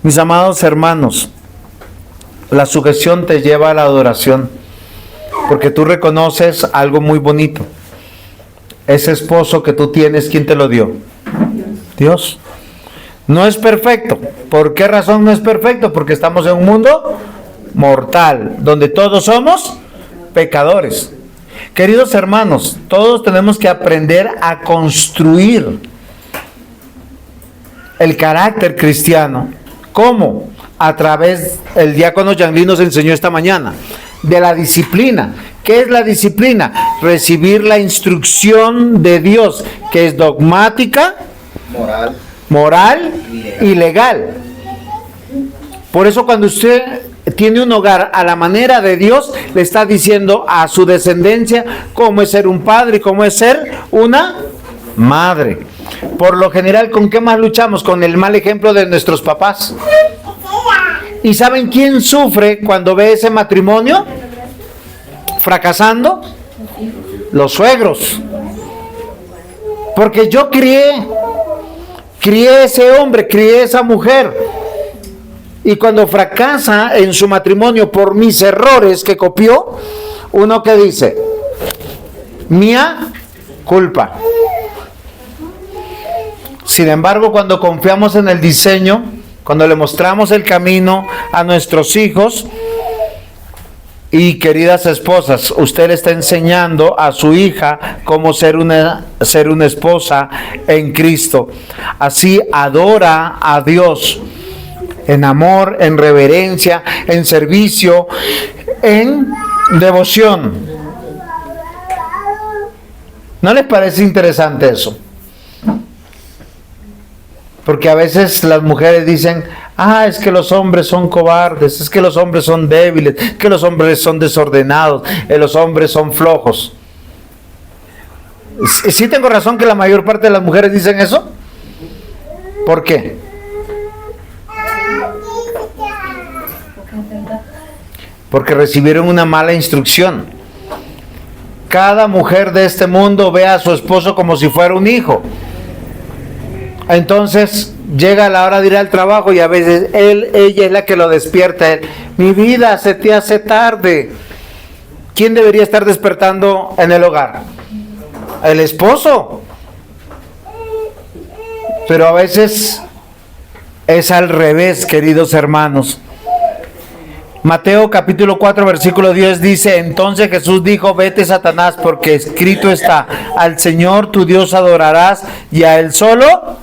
Mis amados hermanos, la sujeción te lleva a la adoración, porque tú reconoces algo muy bonito. Ese esposo que tú tienes, ¿quién te lo dio? Dios. No es perfecto. ¿Por qué razón no es perfecto? Porque estamos en un mundo mortal, donde todos somos pecadores. Queridos hermanos, todos tenemos que aprender a construir el carácter cristiano. ¿Cómo? A través, el diácono Yanglin nos enseñó esta mañana, de la disciplina. ¿Qué es la disciplina? Recibir la instrucción de Dios, que es dogmática, moral y legal. Por eso cuando usted tiene un hogar a la manera de Dios, le está diciendo a su descendencia cómo es ser un padre y cómo es ser una madre. Por lo general, ¿con qué más luchamos? Con el mal ejemplo de nuestros papás. ¿Y saben quién sufre cuando ve ese matrimonio fracasando? Los suegros. Porque yo crié ese hombre, crié esa mujer. Y cuando fracasa en su matrimonio por mis errores que copió, uno que dice, mía culpa. Sin embargo, cuando confiamos en el diseño, cuando le mostramos el camino a nuestros hijos, y queridas esposas, usted le está enseñando a su hija cómo ser una esposa en Cristo. Así adora a Dios en amor, en reverencia, en servicio, en devoción. ¿No les parece interesante eso? Porque a veces las mujeres dicen, es que los hombres son cobardes, es que los hombres son débiles, es que los hombres son desordenados, los hombres son flojos. ¿Sí tengo razón que la mayor parte de las mujeres dicen eso? ¿Por qué? Porque recibieron una mala instrucción. Cada mujer de este mundo ve a su esposo como si fuera un hijo. Entonces llega la hora de ir al trabajo y a veces ella es la que lo despierta. Mi vida, se te hace tarde. ¿Quién debería estar despertando en el hogar? El esposo. Pero a veces es al revés, queridos hermanos. Mateo capítulo 4 versículo 10 dice, entonces Jesús dijo, vete Satanás, porque escrito está, al Señor tu Dios adorarás y a Él solo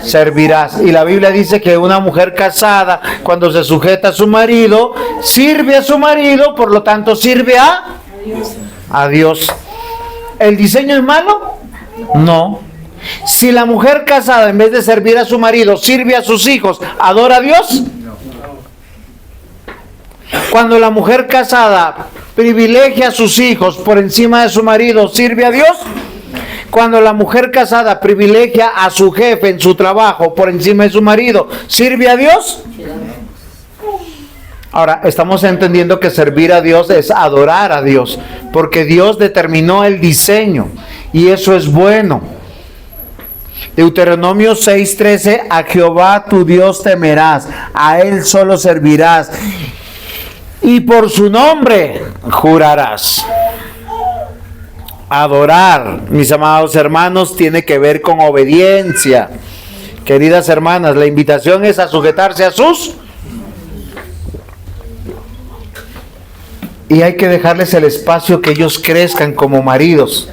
servirás. Y la Biblia dice que una mujer casada, cuando se sujeta a su marido, sirve a su marido, por lo tanto sirve a Dios. ¿El diseño es malo? No. Si la mujer casada, en vez de servir a su marido, sirve a sus hijos, ¿adora a Dios? Cuando la mujer casada privilegia a sus hijos por encima de su marido, ¿sirve a Dios? Cuando la mujer casada privilegia a su jefe en su trabajo por encima de su marido, ¿sirve a Dios? Ahora, estamos entendiendo que servir a Dios es adorar a Dios, porque Dios determinó el diseño y eso es bueno. Deuteronomio 6:13, a Jehová tu Dios temerás, a Él solo servirás y por su nombre jurarás. Adorar, mis amados hermanos, tiene que ver con obediencia. Queridas hermanas, la invitación es a sujetarse a sus... Y hay que dejarles el espacio que ellos crezcan como maridos.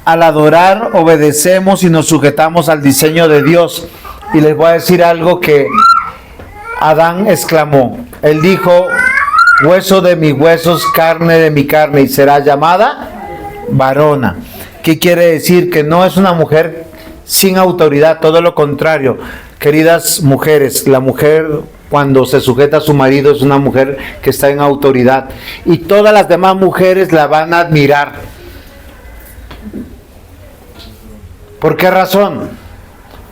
Al adorar, obedecemos y nos sujetamos al diseño de Dios. Y les voy a decir algo que Adán exclamó. Él dijo, hueso de mis huesos, carne de mi carne, y será llamada varona. ¿Qué quiere decir? Que no es una mujer sin autoridad, todo lo contrario. Queridas mujeres, la mujer cuando se sujeta a su marido es una mujer que está en autoridad. Y todas las demás mujeres la van a admirar. ¿Por qué razón?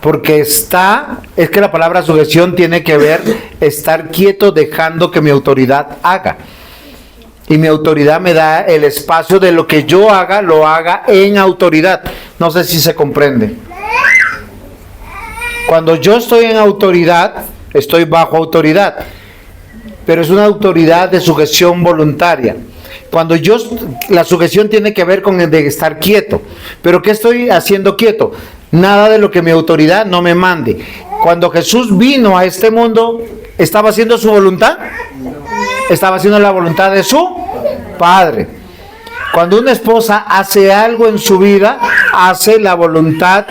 Porque es que la palabra sujeción tiene que ver estar quieto dejando que mi autoridad haga. Y mi autoridad me da el espacio de lo que yo haga, lo haga en autoridad. No sé si se comprende. Cuando yo estoy en autoridad, estoy bajo autoridad. Pero es una autoridad de sujeción voluntaria. Cuando la sujeción tiene que ver con el de estar quieto. ¿Pero qué estoy haciendo quieto? Nada de lo que mi autoridad no me mande. Cuando Jesús vino a este mundo, ¿estaba haciendo su voluntad? Estaba haciendo la voluntad de su Padre. Cuando una esposa hace algo en su vida, hace la voluntad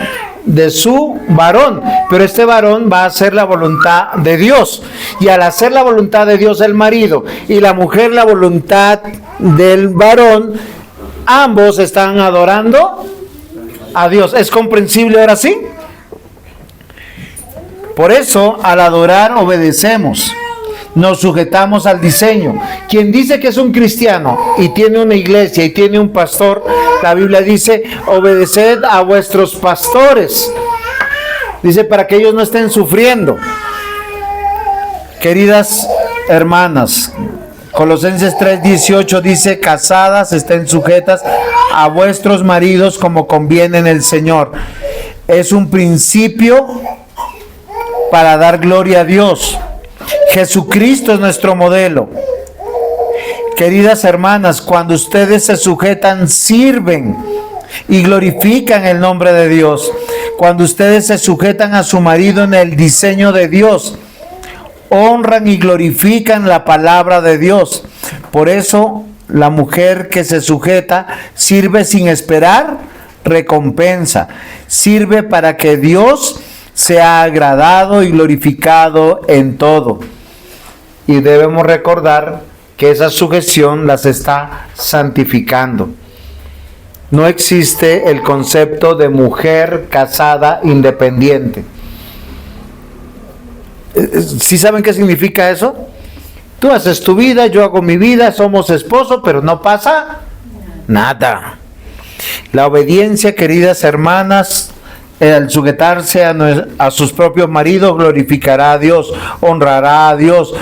de su varón, pero este varón va a hacer la voluntad de Dios, y al hacer la voluntad de Dios el marido y la mujer la voluntad del varón, ambos están adorando a Dios. ¿Es comprensible ahora sí? Por eso al adorar obedecemos, nos sujetamos al diseño. Quien dice que es un cristiano y tiene una iglesia y tiene un pastor, la Biblia dice, obedeced a vuestros pastores. Dice, para que ellos no estén sufriendo. Queridas hermanas, Colosenses 3:18 dice, casadas estén sujetas a vuestros maridos como conviene en el Señor. Es un principio para dar gloria a Dios. Jesucristo es nuestro modelo. Queridas hermanas, cuando ustedes se sujetan, sirven y glorifican el nombre de Dios. Cuando ustedes se sujetan a su marido en el diseño de Dios, honran y glorifican la palabra de Dios. Por eso, la mujer que se sujeta sirve sin esperar recompensa. Sirve para que Dios sea agradado y glorificado en todo. Y debemos recordar que esa sujeción las está santificando. No existe el concepto de mujer casada independiente. ¿Sí saben qué significa eso? Tú haces tu vida, yo hago mi vida, somos esposos, pero no pasa nada. La obediencia, queridas hermanas, al sujetarse a sus propios maridos, glorificará a Dios, honrará a Dios,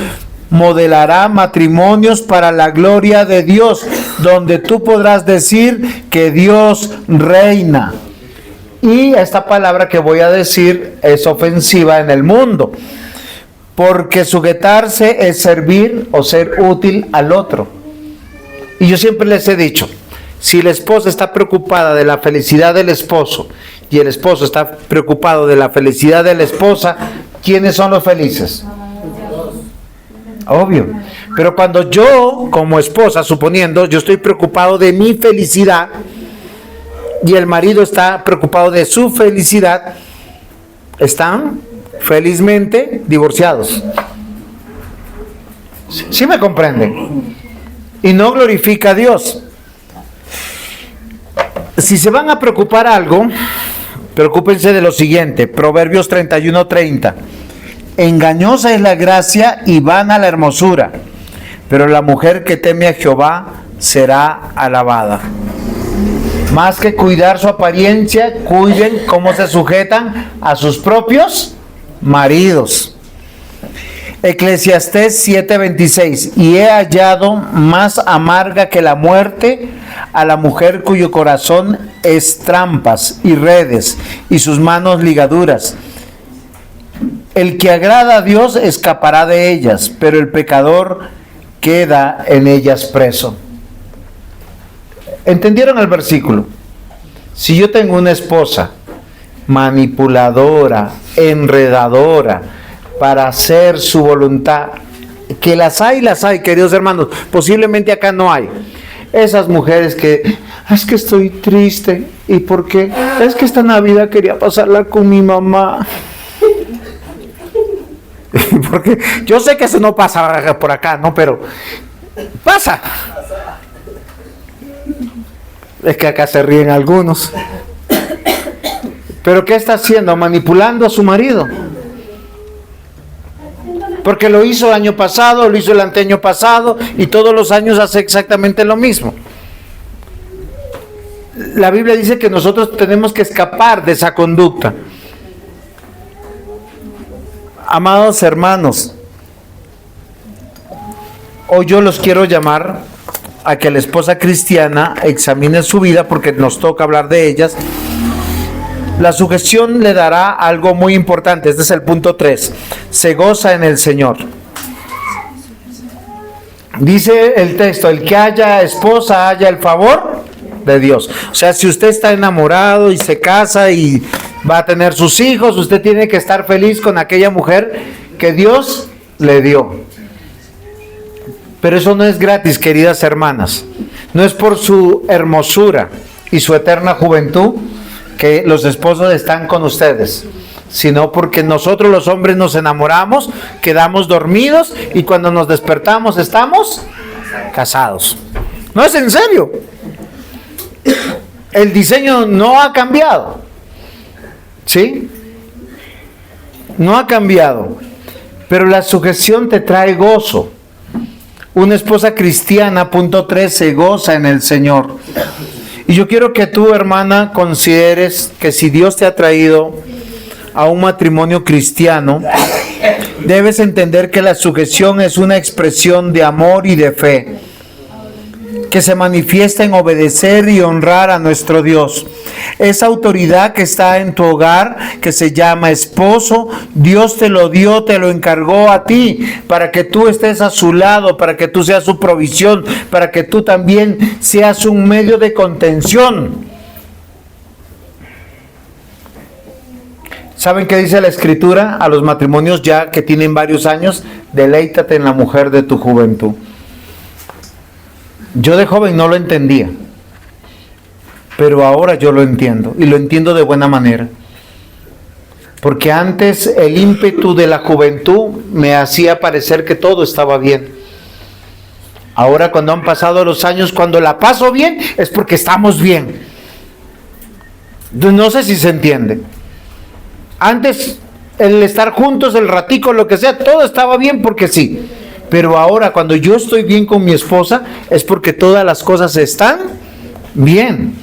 modelará matrimonios para la gloria de Dios, donde tú podrás decir que Dios reina. Y esta palabra que voy a decir es ofensiva en el mundo, porque sujetarse es servir o ser útil al otro. Y yo siempre les he dicho, si la esposa está preocupada de la felicidad del esposo y el esposo está preocupado de la felicidad de la esposa, ¿quiénes son los felices? Obvio. Pero cuando yo, como esposa, suponiendo, yo estoy preocupado de mi felicidad y el marido está preocupado de su felicidad, están felizmente divorciados. ¿Sí me comprenden? Y no glorifica a Dios. Si se van a preocupar algo, preocúpense de lo siguiente. Proverbios 31:30. Engañosa es la gracia y vana la hermosura. pero la mujer que teme a Jehová será alabada. Más que cuidar su apariencia, cuiden cómo se sujetan a sus propios maridos. Eclesiastés 7:26. Y he hallado más amarga que la muerte a la mujer cuyo corazón es trampas y redes y sus manos ligaduras. El que agrada a Dios escapará de ellas, pero el pecador queda en ellas preso. ¿Entendieron el versículo? Si yo tengo una esposa manipuladora, enredadora, para hacer su voluntad, que las hay, queridos hermanos, posiblemente acá no hay. Esas mujeres que, es que estoy triste, ¿y por qué? Es que esta Navidad quería pasarla con mi mamá. Porque yo sé que eso no pasa por acá, ¿no? Pero pasa. Es que acá se ríen algunos. ¿Pero qué está haciendo? Manipulando a su marido. Porque lo hizo el año pasado, lo hizo el anteaño pasado y todos los años hace exactamente lo mismo. La Biblia dice que nosotros tenemos que escapar de esa conducta. Amados hermanos, hoy yo los quiero llamar a que la esposa cristiana examine su vida, porque nos toca hablar de ellas. La sujeción le dará algo muy importante. Este es el punto 3. Se goza en el Señor. Dice el texto, el que haya esposa haya el favor de Dios. O sea, si usted está enamorado y se casa y va a tener sus hijos, usted tiene que estar feliz con aquella mujer que Dios le dio. Pero eso no es gratis, queridas hermanas. No es por su hermosura y su eterna juventud que los esposos están con ustedes, sino porque nosotros los hombres nos enamoramos, quedamos dormidos y cuando nos despertamos estamos casados. No, es en serio. El diseño no ha cambiado. ¿Sí? No ha cambiado. Pero la sujeción te trae gozo. Una esposa cristiana, punto 3, se goza en el Señor. Y yo quiero que tú, hermana, consideres que si Dios te ha traído a un matrimonio cristiano, debes entender que la sujeción es una expresión de amor y de fe, que se manifiesta en obedecer y honrar a nuestro Dios. Esa autoridad que está en tu hogar, que se llama esposo, Dios te lo dio, te lo encargó a ti, para que tú estés a su lado, para que tú seas su provisión, para que tú también seas un medio de contención. ¿Saben qué dice la Escritura a los matrimonios ya que tienen varios años? Deleítate en la mujer de tu juventud. Yo de joven no lo entendía, pero ahora yo lo entiendo, y lo entiendo de buena manera. Porque antes el ímpetu de la juventud me hacía parecer que todo estaba bien. Ahora, cuando han pasado los años, cuando la paso bien, es porque estamos bien. No sé si se entiende. Antes, el estar juntos, el ratico, lo que sea, todo estaba bien porque sí. Pero ahora, cuando yo estoy bien con mi esposa, es porque todas las cosas están bien.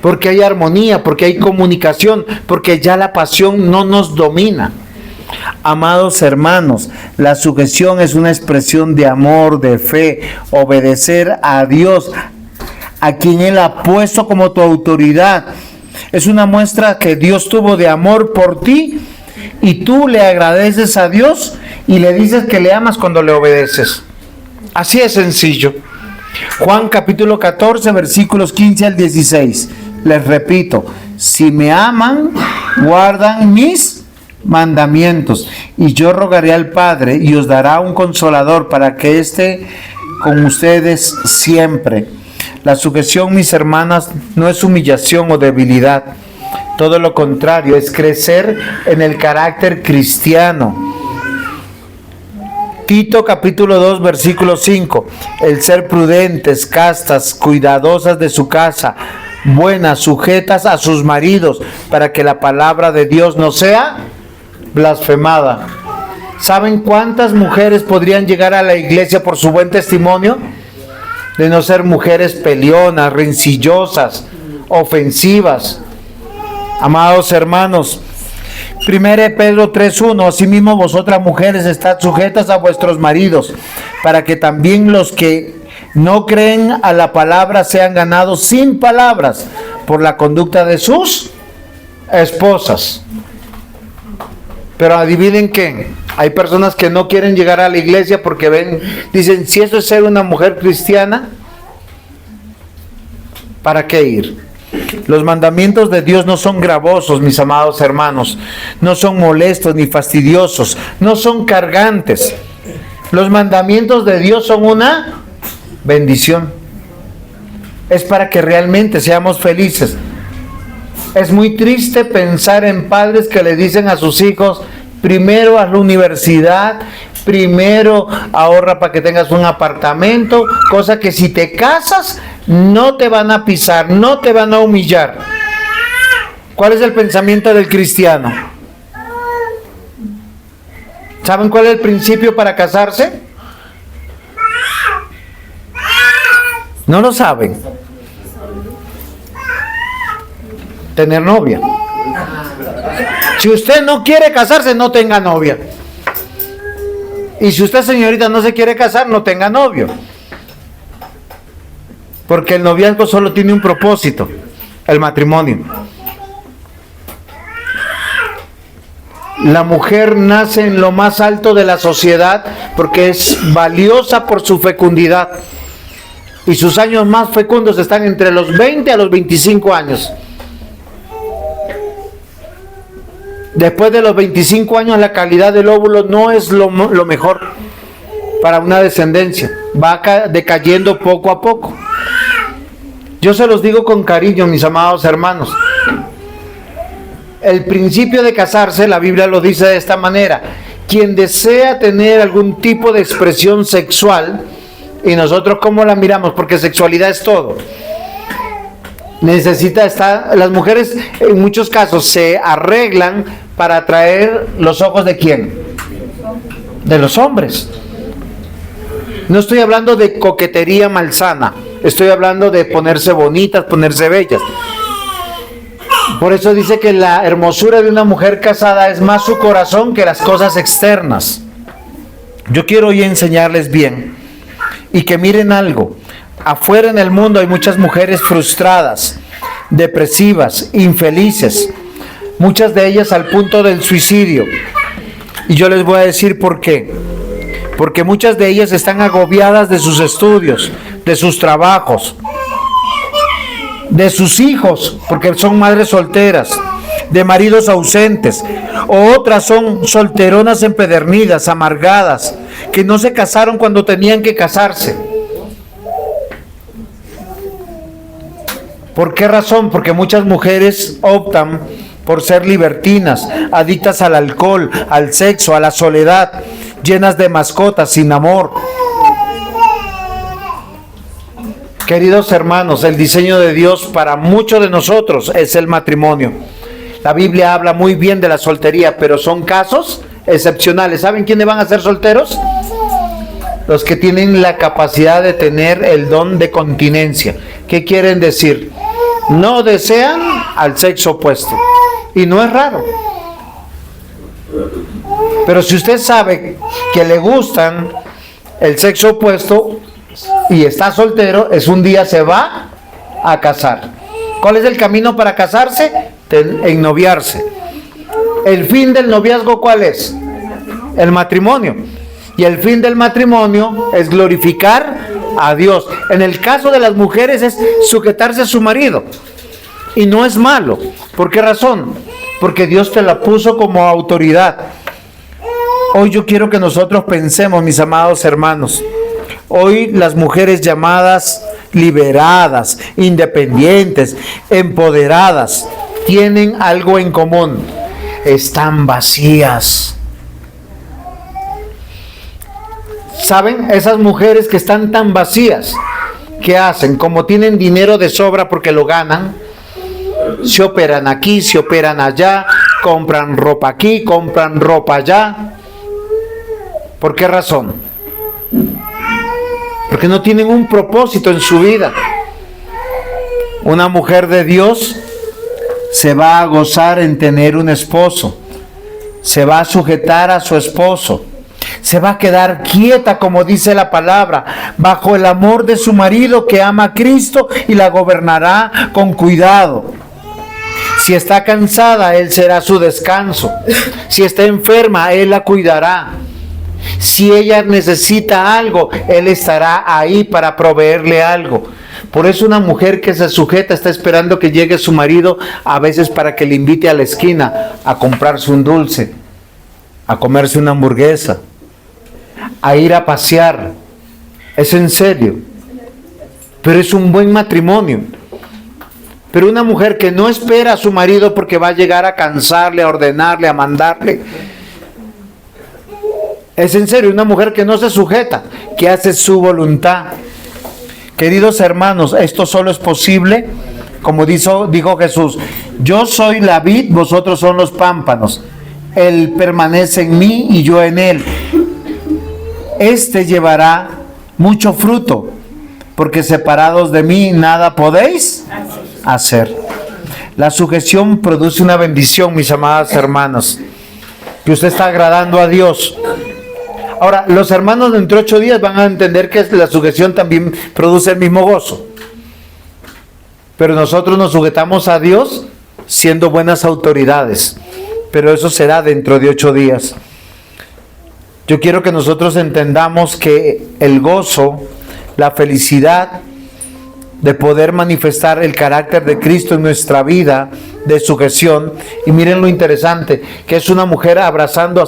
Porque hay armonía, porque hay comunicación, porque ya la pasión no nos domina. Amados hermanos, la sujeción es una expresión de amor, de fe, obedecer a Dios, a quien Él ha puesto como tu autoridad. Es una muestra que Dios tuvo de amor por ti y tú le agradeces a Dios y le dices que le amas cuando le obedeces. Así es sencillo. Juan capítulo 14, versículos 15 al 16. Les repito, si me aman, guardan mis mandamientos, y yo rogaré al Padre y os dará un consolador para que esté con ustedes siempre. La sujeción, mis hermanas, no es humillación o debilidad. Todo lo contrario, es crecer en el carácter cristiano. Tito capítulo 2 versículo 5. El ser prudentes, castas, cuidadosas de su casa, buenas, sujetas a sus maridos, para que la palabra de Dios no sea blasfemada. ¿Saben cuántas mujeres podrían llegar a la iglesia por su buen testimonio? De no ser mujeres peleonas, rencillosas, ofensivas. Amados hermanos, 1 Pedro 3:1, asimismo vosotras mujeres estad sujetas a vuestros maridos, para que también los que no creen a la palabra sean ganados sin palabras por la conducta de sus esposas. Pero adivinen qué, hay personas que no quieren llegar a la iglesia porque dicen, si eso es ser una mujer cristiana, ¿para qué ir? Los mandamientos de Dios no son gravosos, mis amados hermanos, no son molestos ni fastidiosos, no son cargantes. Los mandamientos de Dios son una bendición. Es para que realmente seamos felices. Es muy triste pensar en padres que le dicen a sus hijos, primero haz la universidad, primero ahorra para que tengas un apartamento, cosa que si te casas no te van a pisar, no te van a humillar. ¿Cuál es el pensamiento del cristiano? ¿Saben cuál es el principio para casarse? No lo saben. Tener novia. Si usted no quiere casarse, no tenga novia. Y si usted, señorita, no se quiere casar, no tenga novio. Porque el noviazgo solo tiene un propósito, el matrimonio. La mujer nace en lo más alto de la sociedad porque es valiosa por su fecundidad. Y sus años más fecundos están entre los 20 a los 25 años. Después de los 25 años, la calidad del óvulo no es lo mejor para una descendencia. Va decayendo poco a poco. Yo se los digo con cariño, mis amados hermanos. El principio de casarse, la Biblia lo dice de esta manera. Quien desea tener algún tipo de expresión sexual, y nosotros ¿cómo la miramos? Porque sexualidad es todo. Necesita estar, las mujeres en muchos casos se arreglan para atraer los ojos ¿de quién? De los hombres. No estoy hablando de coquetería malsana, estoy hablando de ponerse bonitas, ponerse bellas. Por eso dice que la hermosura de una mujer casada es más su corazón que las cosas externas. Yo quiero hoy enseñarles bien y que miren algo. Afuera en el mundo hay muchas mujeres frustradas, depresivas, infelices, muchas de ellas al punto del suicidio. Y yo les voy a decir por qué. Porque muchas de ellas están agobiadas de sus estudios, de sus trabajos, de sus hijos, porque son madres solteras, de maridos ausentes, o otras son solteronas empedernidas, amargadas, que no se casaron cuando tenían que casarse. ¿Por qué razón? Porque muchas mujeres optan por ser libertinas, adictas al alcohol, al sexo, a la soledad, llenas de mascotas, sin amor. Queridos hermanos, el diseño de Dios para muchos de nosotros es el matrimonio. La Biblia habla muy bien de la soltería, pero son casos excepcionales. ¿Saben quiénes van a ser solteros? Los que tienen la capacidad de tener el don de continencia. ¿Qué quieren decir? No desean al sexo opuesto. Y no es raro. Pero si usted sabe que le gustan el sexo opuesto y está soltero, es un día se va a casar. ¿Cuál es el camino para casarse? Ennoviarse. ¿El fin del noviazgo cuál es? El matrimonio. Y el fin del matrimonio es glorificar a Dios. En el caso de las mujeres es sujetarse a su marido. Y no es malo. ¿Por qué razón? Porque Dios te la puso como autoridad. Hoy yo quiero que nosotros pensemos, mis amados hermanos. Hoy las mujeres llamadas liberadas, independientes, empoderadas, tienen algo en común. Están vacías. ¿Saben? Esas mujeres que están tan vacías, ¿qué hacen? Como tienen dinero de sobra porque lo ganan, se operan aquí, se operan allá, compran ropa aquí, compran ropa allá. ¿Por qué razón? Porque no tienen un propósito en su vida. Una mujer de Dios se va a gozar en tener un esposo, se va a sujetar a su esposo, se va a quedar quieta, como dice la palabra, bajo el amor de su marido que ama a Cristo y la gobernará con cuidado. Si está cansada, Él será su descanso. Si está enferma, Él la cuidará. Si ella necesita algo, Él estará ahí para proveerle algo. Por eso una mujer que se sujeta está esperando que llegue su marido, a veces para que le invite a la esquina a comprarse un dulce, a comerse una hamburguesa, a ir a pasear. Es en serio. Pero es un buen matrimonio. Pero una mujer que no espera a su marido porque va a llegar a cansarle, a ordenarle, a mandarle. Es en serio, una mujer que no se sujeta, que hace su voluntad. Queridos hermanos, esto solo es posible, como dijo Jesús: yo soy la vid, vosotros son los pámpanos. Él permanece en mí y yo en él. Este llevará mucho fruto, porque separados de mí nada podéis hacer. La sujeción produce una bendición, mis amadas hermanas, que usted está agradando a Dios. Ahora, los hermanos dentro de 8 días van a entender que la sujeción también produce el mismo gozo. Pero nosotros nos sujetamos a Dios siendo buenas autoridades. Pero eso será dentro de 8 días. Yo quiero que nosotros entendamos que el gozo, la felicidad de poder manifestar el carácter de Cristo en nuestra vida de sujeción. Y miren lo interesante, que es una mujer abrazando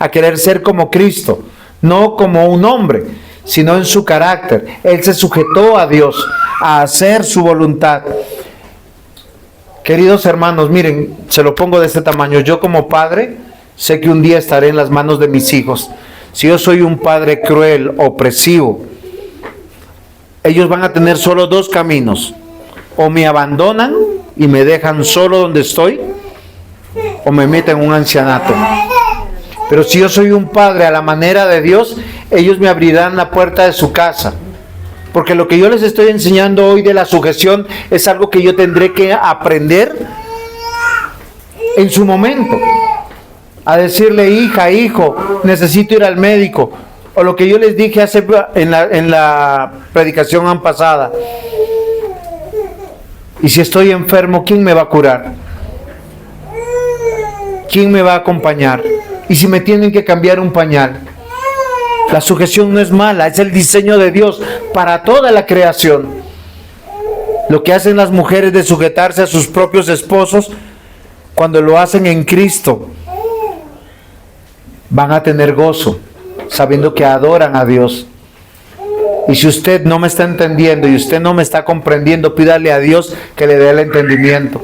a querer ser como Cristo, no como un hombre, sino en su carácter. Él se sujetó a Dios, a hacer su voluntad. Queridos hermanos, miren, se lo pongo de este tamaño. Yo como padre, sé que un día estaré en las manos de mis hijos. Si yo soy un padre cruel, opresivo, ellos van a tener solo 2 caminos: o me abandonan y me dejan solo donde estoy, o me meten en un ancianato. Pero si yo soy un padre a la manera de Dios, ellos me abrirán la puerta de su casa, porque lo que yo les estoy enseñando hoy de la sujeción es algo que yo tendré que aprender en su momento. A decirle: hija, hijo, necesito ir al médico. O lo que yo les dije en la predicación pasada: y si estoy enfermo, ¿quién me va a curar? ¿Quién me va a acompañar? Y si me tienen que cambiar un pañal. La sujeción no es mala, es el diseño de Dios para toda la creación. Lo que hacen las mujeres de sujetarse a sus propios esposos, cuando lo hacen en Cristo, van a tener gozo, sabiendo que adoran a Dios. Y si usted no me está entendiendo y usted no me está comprendiendo, pídale a Dios que le dé el entendimiento,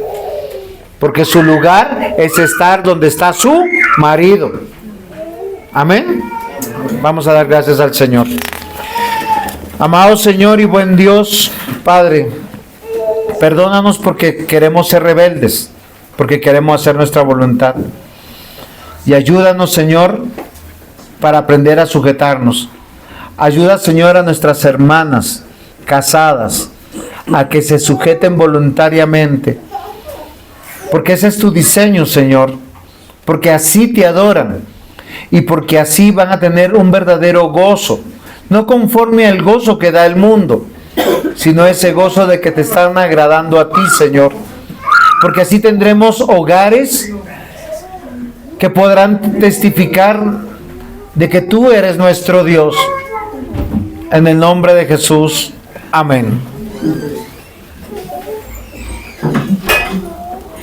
porque su lugar es estar donde está su marido. Amén. Vamos a dar gracias al Señor. Amado Señor y buen Dios, Padre, perdónanos porque queremos ser rebeldes, porque queremos hacer nuestra voluntad, y ayúdanos, Señor, para aprender a sujetarnos. Ayuda, Señor, a nuestras hermanas casadas a que se sujeten voluntariamente, porque ese es tu diseño, Señor, porque así te adoran y porque así van a tener un verdadero gozo, no conforme al gozo que da el mundo, sino ese gozo de que te están agradando a ti, Señor, porque así tendremos hogares que podrán testificar de que tú eres nuestro Dios. En el nombre de Jesús, amén.